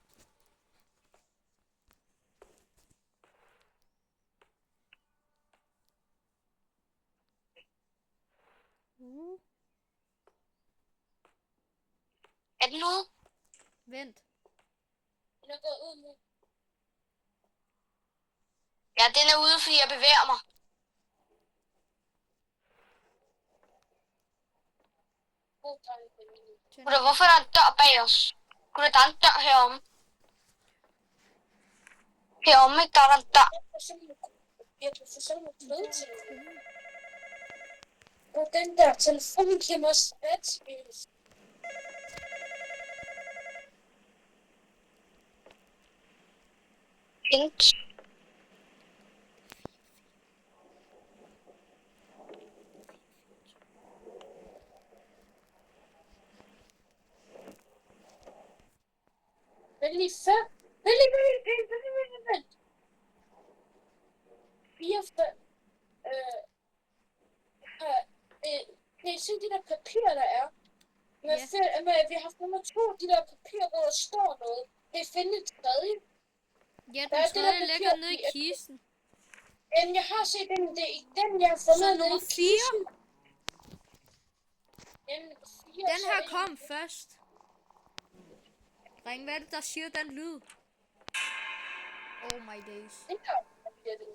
Er den ude? Vent. Den er gået ud nu. Ja, den er ude, fordi jeg bevæger mig. God dreng, Benjamin. Gutter, hvorfor er der en dør bag os? Gutter, der er en dør heromme. Heromme, ikke? Der er en dør. Jeg kan få sådan nogle fede ting. Og den der telefon giver mig spatspil. Hint. Vent lige før. Vent. 4, 5. Kan I se de der papirer, der er? Vi har fundet 2 af de der papirer, hvor der står noget. Kan I finde et tredje? Ja, Der er den det der tredje ligger papir nede i i- kisten. Jeg har set den, det er den, jeg har fundet. Så nede nummer i 4. kisten. Jamen, 4, Den så her er det- kom først. Ring, hvad er det, der siger den lyd? Oh my days. Den her papir, den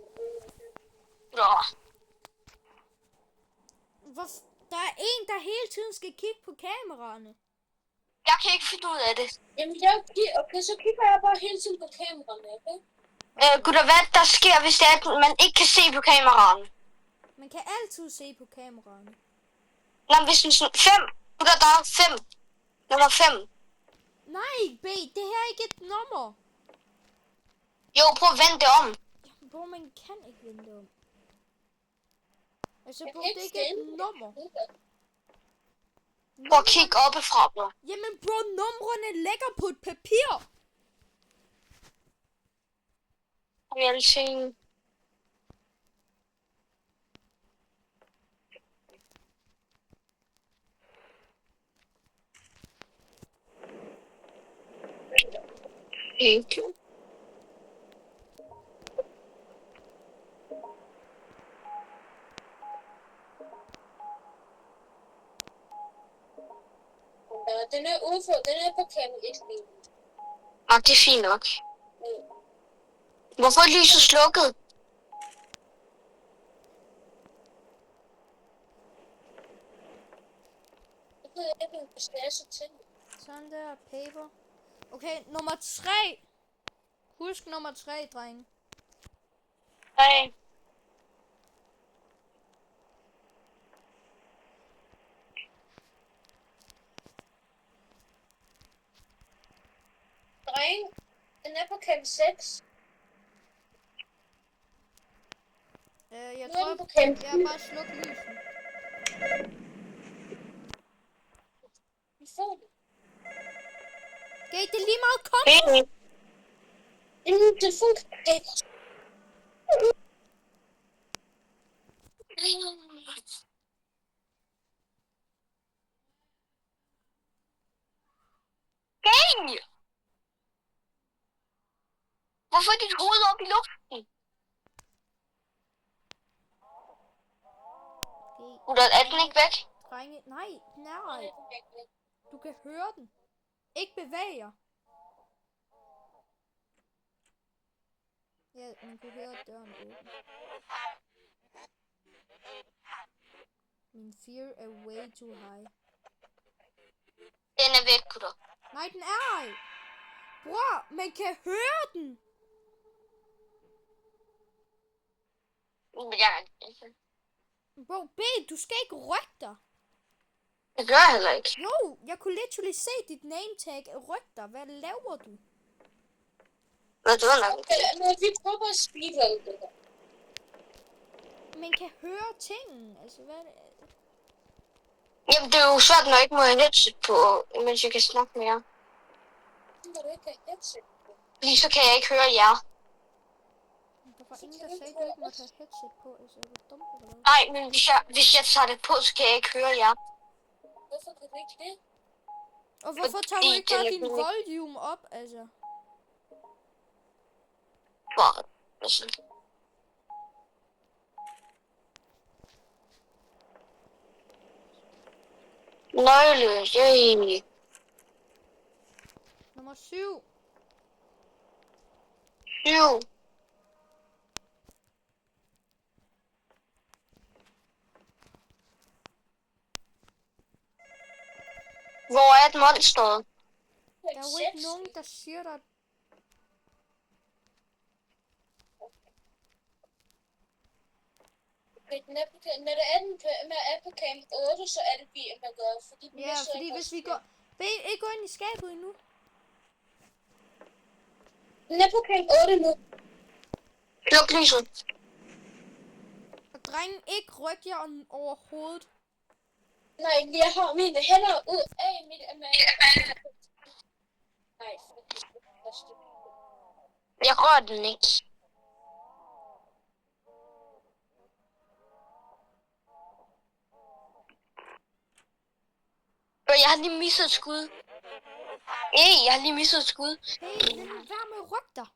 Nå. Der er en, der hele tiden skal kigge på kameraerne. Jeg kan ikke finde ud af det. Jamen, okay, så kigger jeg bare hele tiden på kameraerne, okay? Gutter, hvad der sker, hvis det er, at man ikke kan se på kameraerne? Man kan altid se på kameraerne. Nå, hvis den sådan 5. Gutter, der er 5. Nummer 5. Nej, B, det her er ikke et nummer. Jo, prøv at vende det om. Hvor man kan ikke vende det om. Altså, Jeg bro, kan det er ikke ikke et finde nummer. Prøv at kigge oppefra, bro. Jamen, bro, numrene ligger på et papir. Jeg vil se. Thank you. Den er ude den er på kamera 1. Ah, det er fint nok. Hvorfor er lyset slukket? Jeg ved ikke, om det skal så til. Sådan der, paper. Okay, nummer 3. Husk nummer 3, drenge. Nej. Dreng, den er på kamera 6. Jeg Nu er tror, den på kamera jeg har bare slukket lyset. Vi får den. Okay, det er lige meget kom. Hey. Min telefon kan Hey! Hvorfor er dit hoved op i luften? Okay, Gutter, er den ikke væk? drenge. Nej. Du kan høre den. Ikke bevæge jer. Ja, man kunne høre døren åbne. Min fear er way too high. Den er væk, gutter. Nej, den er ej. Bror, man kan høre den. Bro, B, du skal ikke rykke dig. Det gør jeg heller ikke. Jo, jeg kunne literally se dit name tag rykke dig. Hvad laver du? Hvad du nok? Men vi prøver at speedrun det her. Man kan høre ting. Altså, hvad er det? Jamen, det er jo svært, når jeg ikke må have headset på, mens jeg kan snakke med jer. Når du ikke har headset på. Fordi så kan jeg ikke høre jer. Der var ingen, der sagde, at du ikke måtte have headset på. Altså, er du dum eller hvad? Nej, men hvis jeg tager det på, så kan jeg ikke høre jer. Hvorfor kan du ikke det? Og hvorfor tager du Fordi ikke bare det er din ikke- volume op, altså? For, altså. Nøgle, yay. Nummer 7. 7. Hvor er et monster? Der er jo ikke nogen, der siger dig... Når det er den med Applecam 8, så er det bilen, der gør. Fordi den Ja, misser fordi ikke hvis os. vi går... B, ikke gå ind i skabet endnu. Den er på camp 8 nu. Luk lyset. Og drengen, ikke ryk jer overhovedet. Nej, jeg har mine hænder ud af mit amage. Nej, Jeg rører den ikke. Jeg har lige misset et skud. Jeg har lige misset et skud. Hey, lad nu være med at rykke dig.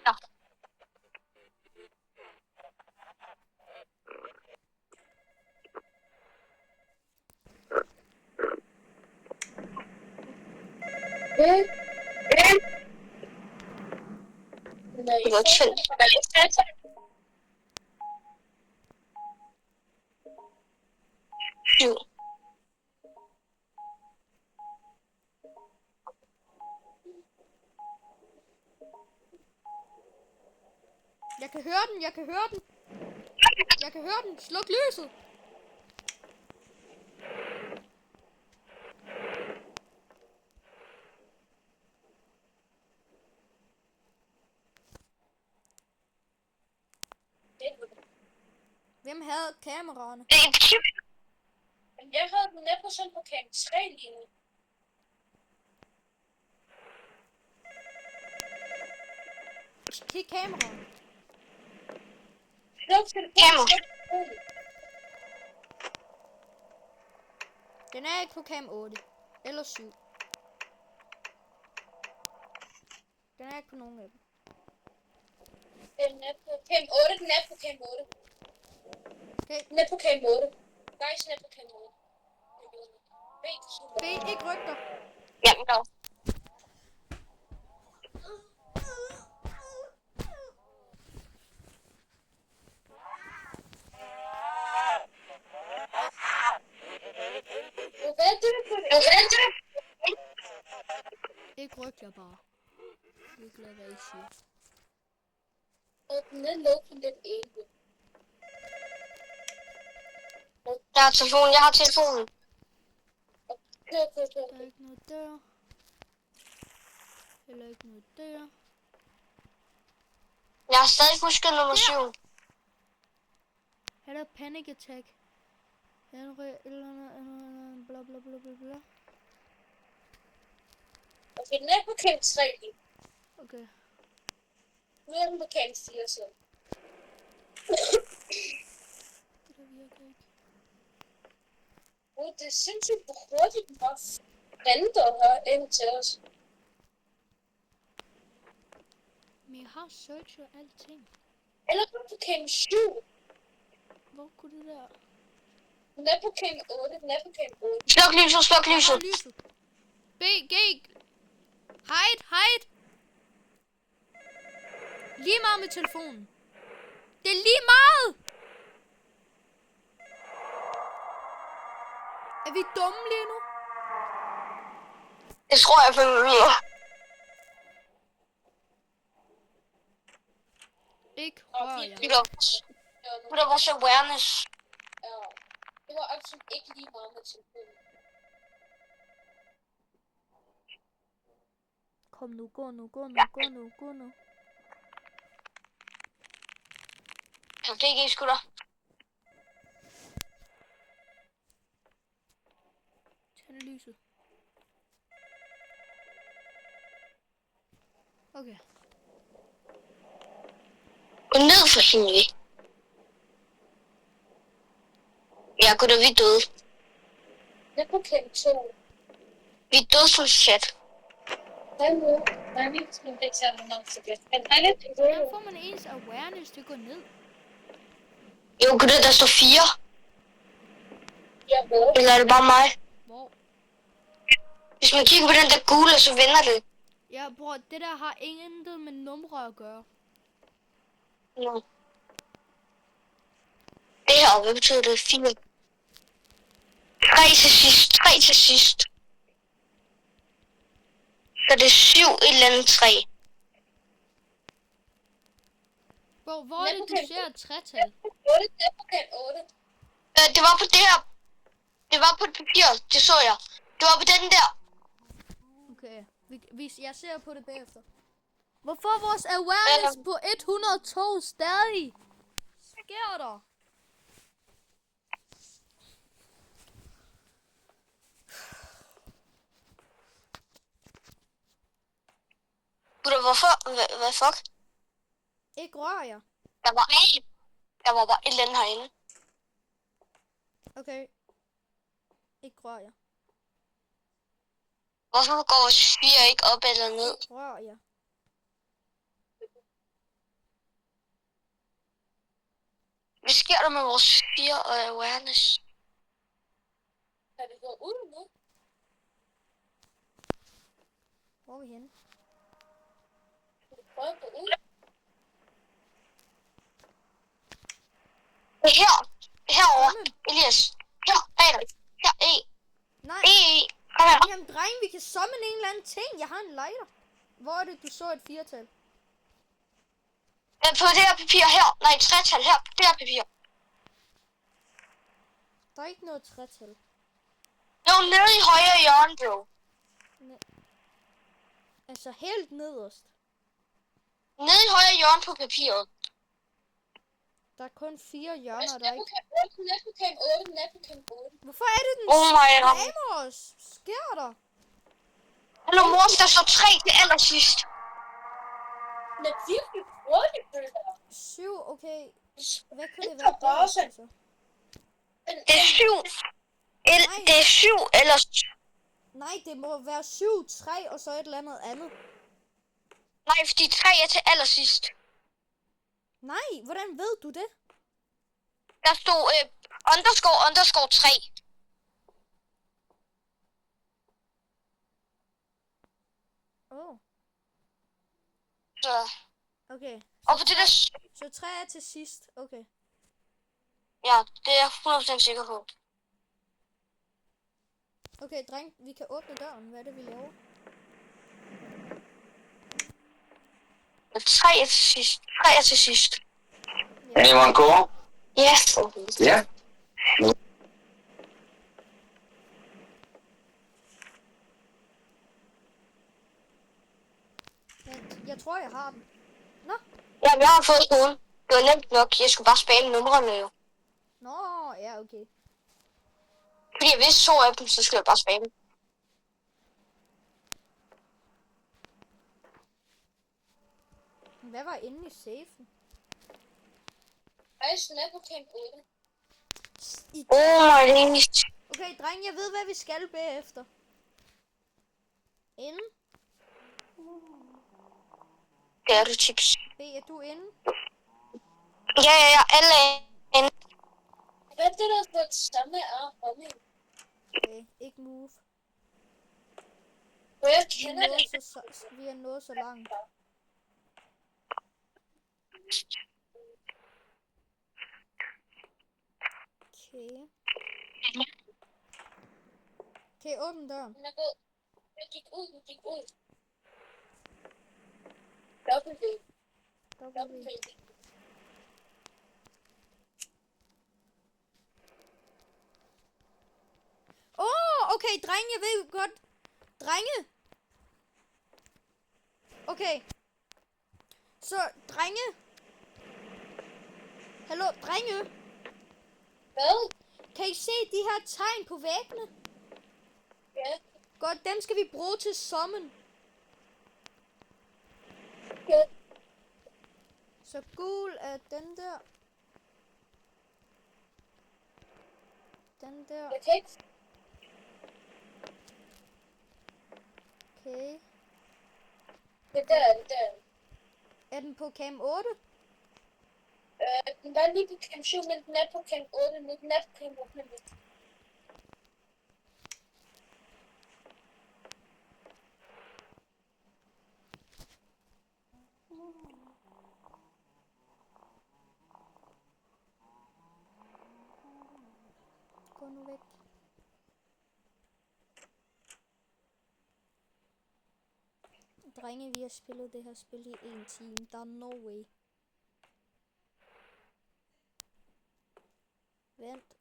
Ja. Nej, Det var chill. Syv. Jeg kan høre den, jeg kan høre den. Jeg kan høre den. Sluk lyset. Hvem havde kameraerne? Det er et chip. Jeg havde den 100% på camp 3 lige nu. Kig kameraerne. Sluk telefonen. Kamera. Sluk telefonen. Den er ikke på cam 8. Eller 7. Den er ikke på nogen af dem. Den er på camp 8. Den er på camp 8. Okay. Den er på camp 8. Nice, den er på camp 8. B, ikke ryk dig. Jamen dog. Hvad er det for det? Ikke ryk dig bare. Ikke lad hvad I siger. Og den er lukket lidt ikke. Jeg har telefonen. Jeg har telefonen. Kør. Der er ikke noget der. Heller ikke noget der. Jeg har stadig husket nummer 7. Her er panic attack. Henry, eller bla bla bla bla bla. Okay, den er på camp 3 lige. Okay. Nu er den på camp 4 så. Det der virker ikke. Det er sindssygt hurtigt, den bare venter her ind til os. Men jeg har searchet alting. Eller på camp 7. Hvor kunne det der? Den er på camp 8. Den er på camp 8. Sluk lyset. Sluk Jeg har lyset. lyset. B, G. Hide. Lige meget med telefonen. Det er lige meget. Er vi dumme lige nu? Det tror jeg, for vi er. Ikke rør jer. Putter vores awareness. Ja. Det var absolut ikke lige meget med tilfældet. Kom nu, gå nu. Det er ikke skutter. Tænd lyset. Okay. Gå ned for helvede. Ja, gutter, vi er døde. Det er på kendt 2. Vi er døde som chat. Nej, vi skal ikke tage det nok til det. Men der er lidt Hvordan får man ens awareness til at gå ned? Jo, gutter, der står 4. jeg ved. Eller er det bare mig? Hvor? Hvis man kigger på den der gule, så vender det. Ja, bror, det der har intet med numre at gøre. No. Det her, hvad betyder det? 4. 3 til sidst. 3 til sidst. Så det er 7 et eller andet 3. Hvor er det, du ser et tretal? 8, det er på kendt 8. Det var på det her. Det var på et papir, det så jeg. Det var på den der. Okay, jeg ser på det bagefter. Hvorfor er vores awareness på 102 stadig? Sker der? Gutter, hvorfor? Hvad fuck? Ikke rør jer. Der var bare et eller andet herinde. Okay. Ikke rør jer. Hvorfor går vores 4 ikke op eller ned? Ikke rør jer. Hvad sker der med vores 4 og awareness? Er det gået ud nu? Hvor er vi henne? Prøv at gå ud. Det er her. Herovre. Elias. Her. Bag dig. Her. Nej. Kom her. Jamen, dreng, vi kan summon en eller anden ting. Jeg har en lighter. Hvor er det, du så et 4-tal? På det her papir her. Nej, et 3-tal her. Det her papir. Der er ikke noget 3-tal. Jo, nede i højre hjørne, bro. Altså, helt nederst. Nede i højre hjørne på papiret. Der er kun 4 hjørner, Altså, der er ikke... den er på kendt 8, den er på kendt 8. Hvorfor er det, den Oh my god. spammer os? Sker der? Hallo, mor, der står 3 til allersidst. Den er virkelig hurtigt, det der. 7, okay. Hvad kunne det Det være? er bare sådan. Altså? Det er 7. Det er 7 eller... Nej, det må være 7, 3 og så et eller andet. Nej, fordi 3 er til allersidst. Nej, hvordan ved du det? Der stod underscore 3. Åh, Så... okay. Og på det der... Så 3 er til sidst, okay. Ja, det er jeg 100% sikker på. Okay, dreng, vi kan åbne døren. Hvad er det, vi laver? 3 er til sidst. 3 er til sidst. Anyone call? Yes. Yeah. Jeg tror, jeg har den. Nå, Ja, jeg har fået skolen. Det var nemt nok. Jeg skulle bare spamme numrene jo. nå, ja, okay. Fordi jeg vidste 2 af dem, så skulle jeg bare spamme. Hvad var inde i safen? Ej, den er på kendt 8. Okay, dreng, jeg ved, hvad vi skal bagefter. Inde? Det er du tips. B, er du inde? Ja, alle er inde. Hvad er det, der har fået samme arm om mig? Okay, ikke move. Jeg Vi kender det. er nået så langt. Okay. Okay, åbn døren. Den er gået. Jeg gik ud. Dobbelt. W. drenge, jeg ved godt. Drenge. Okay. Så, drenge. Hallo, drenge. Hvad? Kan I se de her tegn på væggene? Ja. Godt, dem skal vi bruge til sommen. Ja. Så gul er den der. Den der. Jeg kan ikke. Okay. Det der, det der. Er den på cam 8? Den var lige på cam 7, men den er på cam 8 nu. Den er på cam 8 nu. Gå nu væk. Drenge, vi har spillet det her spil i 1 time. Der er no way. Vent.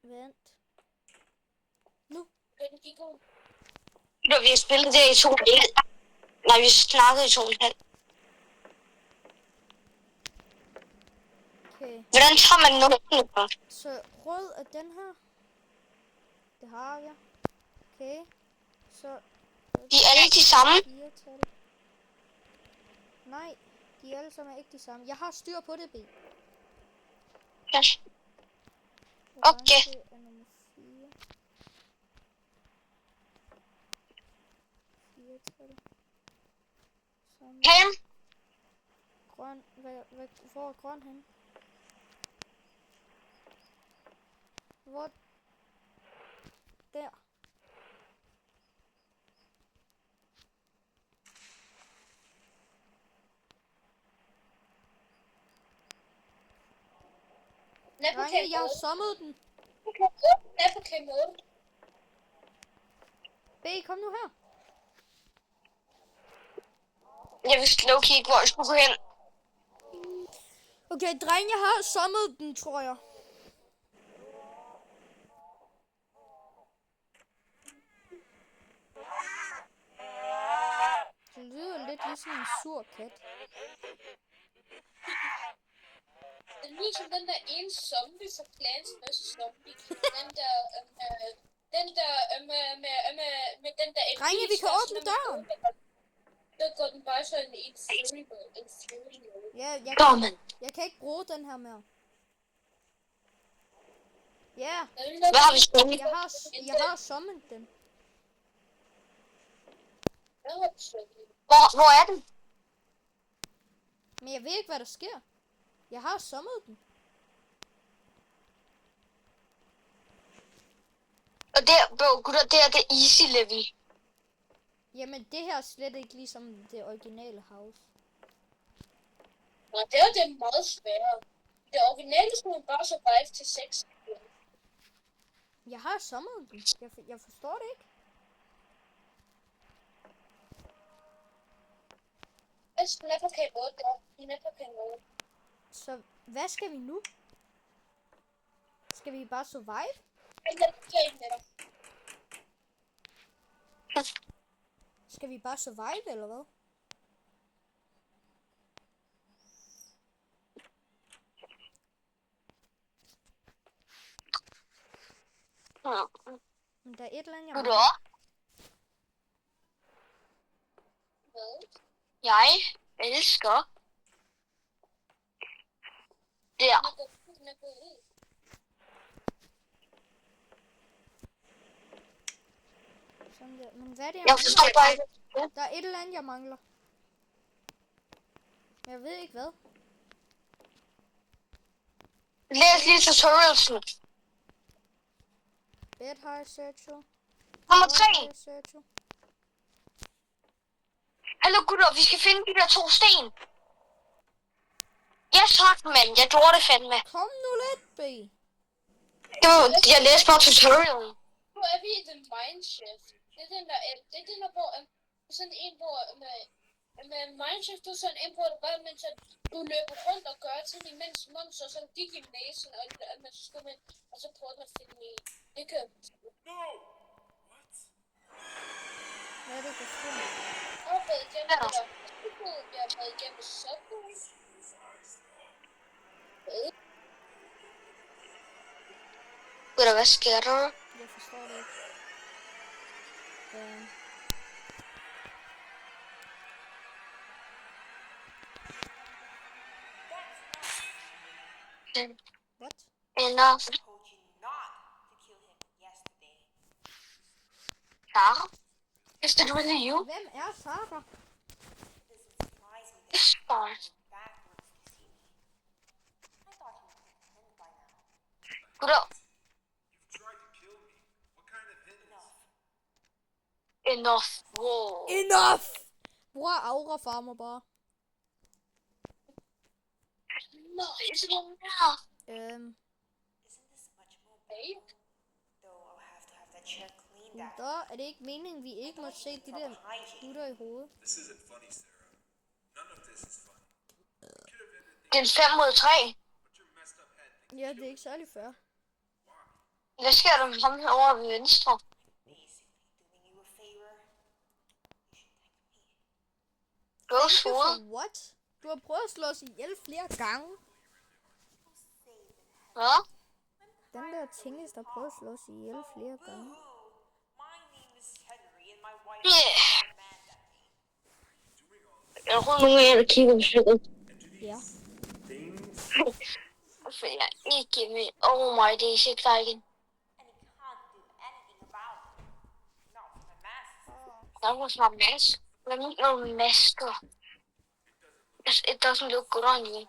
Vent. Nu. Den gik ud. Når vi har spillet det i 2,5. Nej, vi snakkede i 2,5. Okay. Hvordan tager man nummerne? Så rød er den her. Det har jeg. Okay. Så... De er alle de samme. 4-tal. Nej, de er alle sammen ikke de samme. Jeg har styr på det, B. Ja. Okay. Orange er nummer 4. 4-tal. Okay. Grøn. Hvor er grøn hen? Hvor? Der. Den er på Drenge, cam jeg har 8. sommet den. Den er på cam 8. B, kom nu her. Jeg vidste low-key ikke, hvor jeg skulle gå hen. Okay, drenge, jeg har sommet den, tror jeg. Det lyder lidt ligesom en sur kat. Det lyder som den der ene zombie fra Plants vs. Zombie. Den der med den der... Drenge, vi kan åbne døren. Så går den bare sådan i en fury mode. Ja, Dommen. jeg kan ikke bruge den her mere. Ja, Hvad har vi spillet? jeg har sommet den. Hvor er den? Men jeg ved ikke, hvad der sker. Jeg har sommet den. Og der, gutter, det er det easy level. Jamen, det her er slet ikke ligesom det originale house. Nå, det er det meget sværere. Det originale skulle man bare survive til 6. Jeg har sommet den. Jeg forstår det ikke. Den er på cam 8, der. Den er på cam 8. Så hvad skal vi nu? Skal vi bare survive? Den er på cam med dig. Skal vi bare survive, eller hvad? Men der er et eller andet, jeg mangler. Gutter, Hvad? jeg elsker der. Den er gået ud. Sådan der. Men hvad er det, jeg Jeg mangler? forstår bare ikke. Der er et eller andet, jeg mangler. Men jeg ved ikke hvad. Læs lige tutorialsen. Bed high searcher. Nummer 3. High searcher. Hallo gutter, vi skal finde de der 2 sten. Ja tak, mand. Jeg gjorde det fandme. Kom nu lidt, B. Jeg læste bare tutorialen. Nu er vi i The Mineshift. Det er den der, hvor sådan en, hvor med Mineshift, du er sådan en, hvor det bare, mens at du løber rundt og gør ting, imens monster sådan gik i næsen, og så skulle man, og så prøvede man at finde en. Det kan No! Hvad er det, der sker? Jeg har fået igennem det der. Jeg har fået igennem Subway. Gutter, hvad sker der? Jeg forstår det ikke. What? Enough. told you not to kill him yesterday. Sarah? Is that really you? Hvem er Sarah? It doesn't surprise me that Yes, Sarah. you came backwards to see me. I thought you would have hint by now. Gutter, You've tried to kill me. What kind of hint? Enough. enough. Wow. Enough! Bror aura farmer bare. No, it's enough. Isn't this much more Hey. bearable? Though I'll have to have that chair cleaned out. Der er det ikke meningen, vi ikke må se de der gutter i hovedet. This isn't funny, Sarah. None of this is funny. You could have ended Det er en 5 mod 3. but your messed up head thinks Ja, det er ikke særlig fair. Hvad sker der med ham herovre ved venstre? Basically doing you a favor. You should thank me. Ghost Thank you hoved. for what? Du har prøvet at slå os ihjel flere gange. Hvad? Den der tingest, der prøver at slå os ihjel flere gange. My name is Henry and my wife Yeah. is Amanda. Jeg tror nogle af jer, der kigger på showet. Ja. For jeg er ikke med. Oh my, det er ikke der igen. And he can't do anything about it. Not from a mask. That was my mask. Let me know masker. It doesn't look good on you.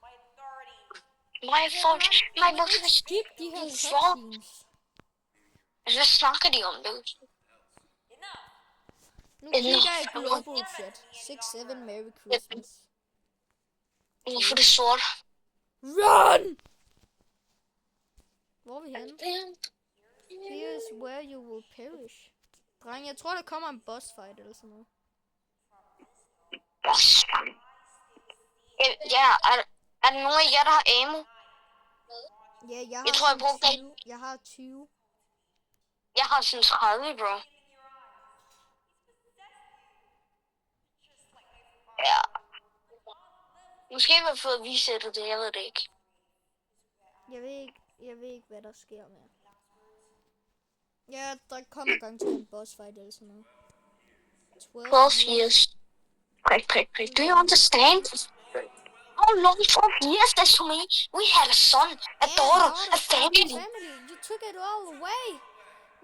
My authority. My fault. My Må ikke looks skip de her Din far. cutscenes. Hvad snakker de om det? Enough. Nu kigger jeg i global chat. 6-7 Merry Christmas. Hvorfor er det sort? Run! Hvor er vi henne? Here is where you will perish. Dreng, jeg tror, der kommer en boss fight eller sådan noget. Boss. Ja, er der nogen af jer, der har ammo? Ja, jeg Jeg tror, jeg har brugte sådan 20. Jeg har 20. Jeg har sådan 30, bro. Ja. Måske har vi fået resettet det, jeg ved det ikke. Jeg ved ikke, hvad der sker med. Ja, der kommer gang til en boss fight eller sådan noget. 12 years. Quick. Do you understand? How long 12 years? That's to me. We had a son, a daughter, a family. You took it all away.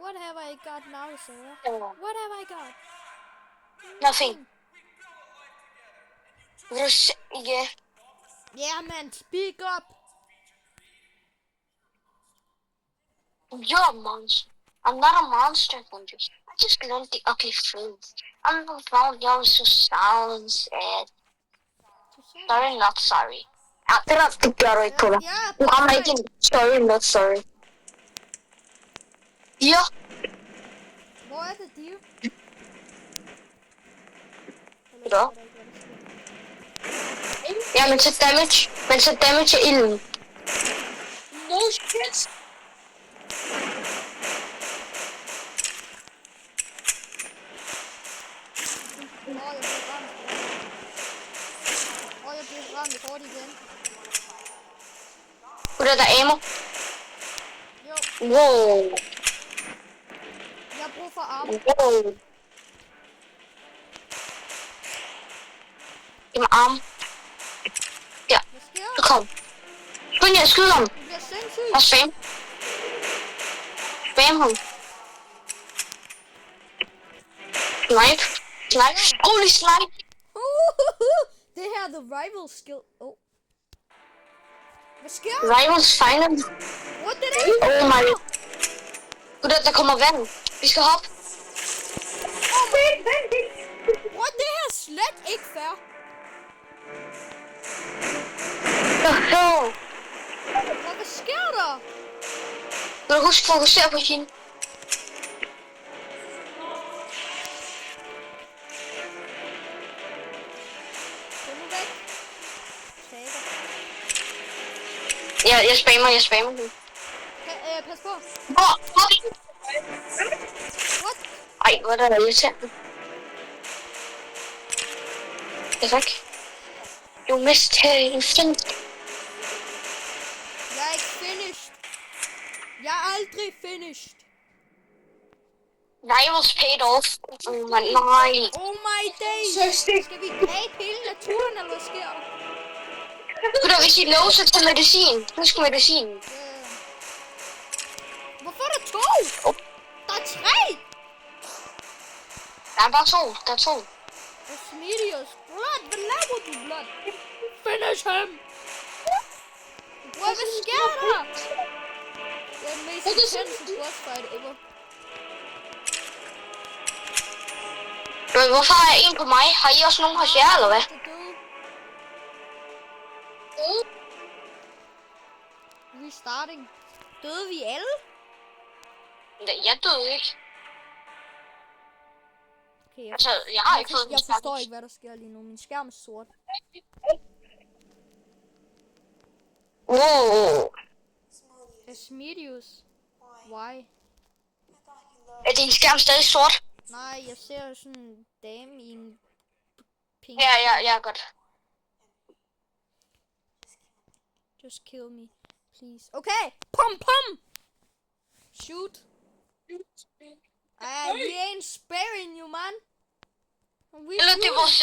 What have I got now, Sarah? What have I got? Nothing. Yeah. Yeah, man, speak up. You're a monster. I'm not a monster, Henry. I just learned the ugly truth. I'm not found you so sour and sad. Sorry, not sorry. Det er det gør du ikke, Cola. Du rammer ikke en sorry, not sorry. Ja. Hvor er det, Dio? Ja. Ja, men så damage. Men så damage er ilden. No shit. Jeg blev ramt hårdt igen. Hvor er der ammo? Jo, Wow. jeg har brug for arm. Wow. Giv mig arm. Ja, Hvad sker så der? kom. Skynd jer, skyd ham. Du bliver sindssyg. Og spam. Spam ham. Snipe. Holy snipe. Det her er the rival skill. Oh. Hvad sker der? Rivals final. What did I do? Oh my. Gud, der kommer vand. Vi skal hoppe. What, det her er slet ikke fair. The hell? Hvad sker der? Kan du huske at fokusere på hende? Gå nu væk. Taber. Ja, jeg spammer hende. Pas på. Hvor? What? Ej, hvor er der irriterende. Jeg kan ikke. You missed. Jeg er ikke finished. Jeg er aldrig finished. Rivals paid off. Nej. Oh my days. Søstik. Skal vi dræbe hele naturen, eller hvad sker der? Gutter, hvis I låser til medicin. Husk medicin. Hvorfor er der to? Der er tre. Der er bare to. Der er to. Asmodeus. Blood, hvad laver du, Blood? Finish him. Bro, hvad sker der? Det er den mest intense boss fight ever. Men hvorfor har jeg en på mig? Har I også nogen hos jer, eller hvad? Restarting. Døde vi alle? Jeg døde ikke. Okay, Altså, jeg har ikke fået jeg forstår ikke, hvad der sker lige nu. Min skærm er sort. Wow. Asmodeus. Why? I thought you loved Er din skærm stadig sort? Nej, jeg ser sådan en dame i en pink. Ja, godt. Just kill me, please. Okay, pum pum. Shoot. We ain't sparing you, man. We Eller det er vores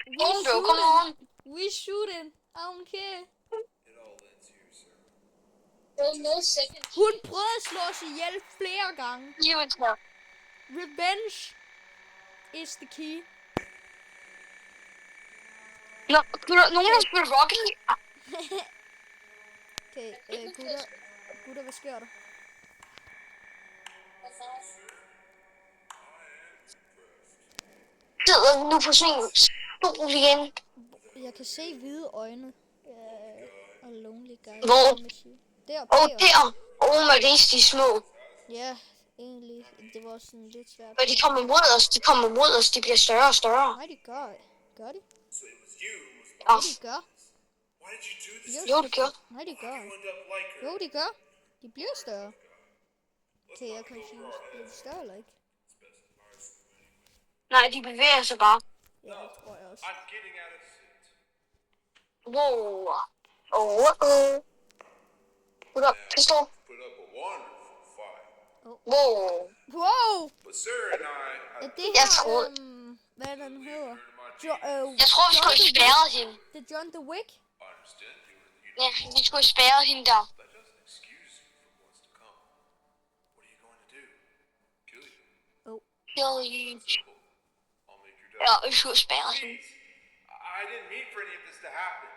intro. Kom on. We shooting. I don't care. It all ends here, sir. No second. Hun prøvede at slå os ihjel flere gange. You would know. Revenge is the key. Nå, gutter, nogen har spillet Rocket League. Okay, gutter, hvad sker der? Sidder nu på sådan en stol igen. Jeg kan se hvide øjne. Og lonely guy. Hvor? Der, Og bag os. der. Oh my days, de er små. Ja, egentlig. Det var sådan lidt svært. Og de kommer mod os, de bliver større og større. Nej, de gør. Gør de? So it was you who was Ja, De gør. Why did you do this? jo, det gjorde. Nej, de gør. You end up like her. Jo, de gør. De bliver større. Okay, jeg er confused. Bliver de større eller ikke? Nej, de bevæger sig bare. Ja, det tror jeg også. I'm getting out of sight. Wow. Oh. Put up pistol. Put up a wonderful fight. Wow. Wow! But Sarah and I Er det Jeg her, tror- hvad er den hedder? Jeg tror, vi skulle have spærret hende. Det er John the Wick. I understand you were the Ja, vi skulle have spærret hende der. That doesn't excuse you from what's to come. What are you going to do? Kill you? Kill you. Simple. I'll make your Ja, death. vi skulle have spærret hende. I didn't mean for any of this to happen.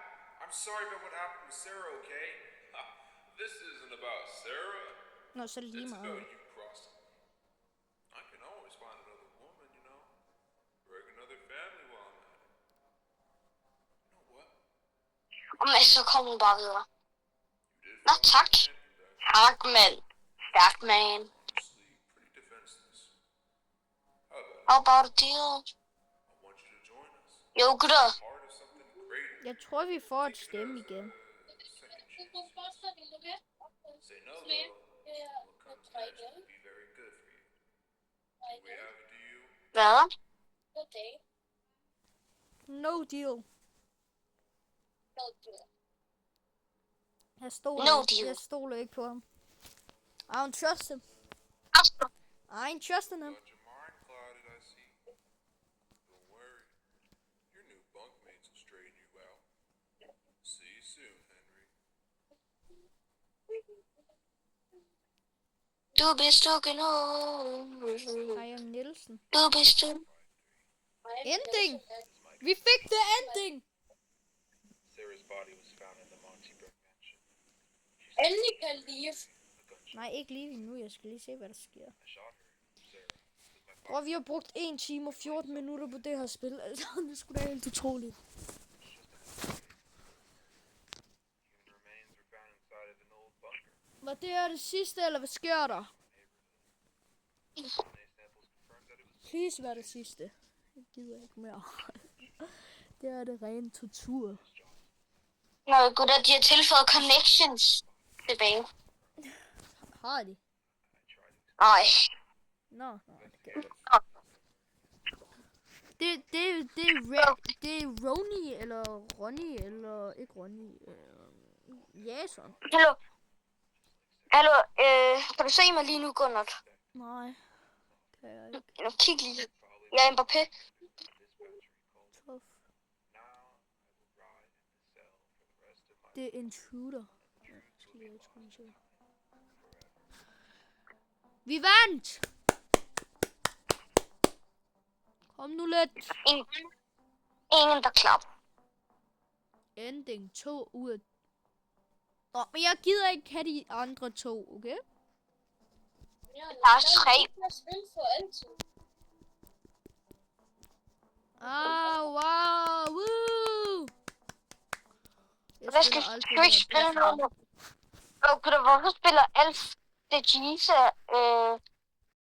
I'm sorry about what happened with Sarah, okay? This isn't about Sarah. Nå, så er det lige It's meget. about you crossing me. I can always find another woman, you know? Break another family while I'm at it. You know what? Men så kom hun bare videre. You did Nå, find tak. a champion back Tak, mand. Tak, man. sleep, pretty defenseless. How about How about a deal? it? I want you to join us. Jo, gutter. Part of something greater. Jeg tror, vi får et stemme igen. Second chance. Say no, though. What comes next will be very good for you. Do we have a deal? Hvad? No deal. Jeg stoler ikke på ham. I don't trust him. I ain't trusting him. Got your mind clouded, I see. Don't worry. Your new bunkmates will straighten you out. See you soon, Henry. Du bliver stukket over. I am Nielsen. Du bliver stukket. Ending! Vi fik the ending! Sarah's body was found in the Monty Brook mansion. Endelig kan leve. Nej, ikke lige endnu. Jeg skal lige se, hvad der sker. I shot her. Sarah. Og vi har brugt 1 time og 14 minutter på det her spil. Altså, det er sgu da helt utroligt. Human remains were found inside of an old bunker. Var det her det sidste, eller hvad sker der? DNA samples confirmed that it was Please vær det sidste. Jeg gider ikke mere. Det er det rene tortur. Nå, gutter, de har tilføjet connections tilbage. Har de? Nej. Nå, det kan jeg ikke. Nå, Det er Ronny, eller Ronny, eller ikke Ronny. Jason. Hallo, kan du se mig lige nu, Gunnert? Nej, kan jeg ikke. Eller kig lige. Jeg er Mbappé. Tof. Det er Intruder. Ja, skal jeg introducere. Vi vandt! Kom nu lidt. Ingen, der klapper. Ending 2 ud af... Nå, men jeg gider ikke have de andre 2, okay? Ja, Der er 3. Jeg spiller for altid. Wow, woo! Hvad skal vi spille nu? Okay, hvorfor spiller Alf det Gise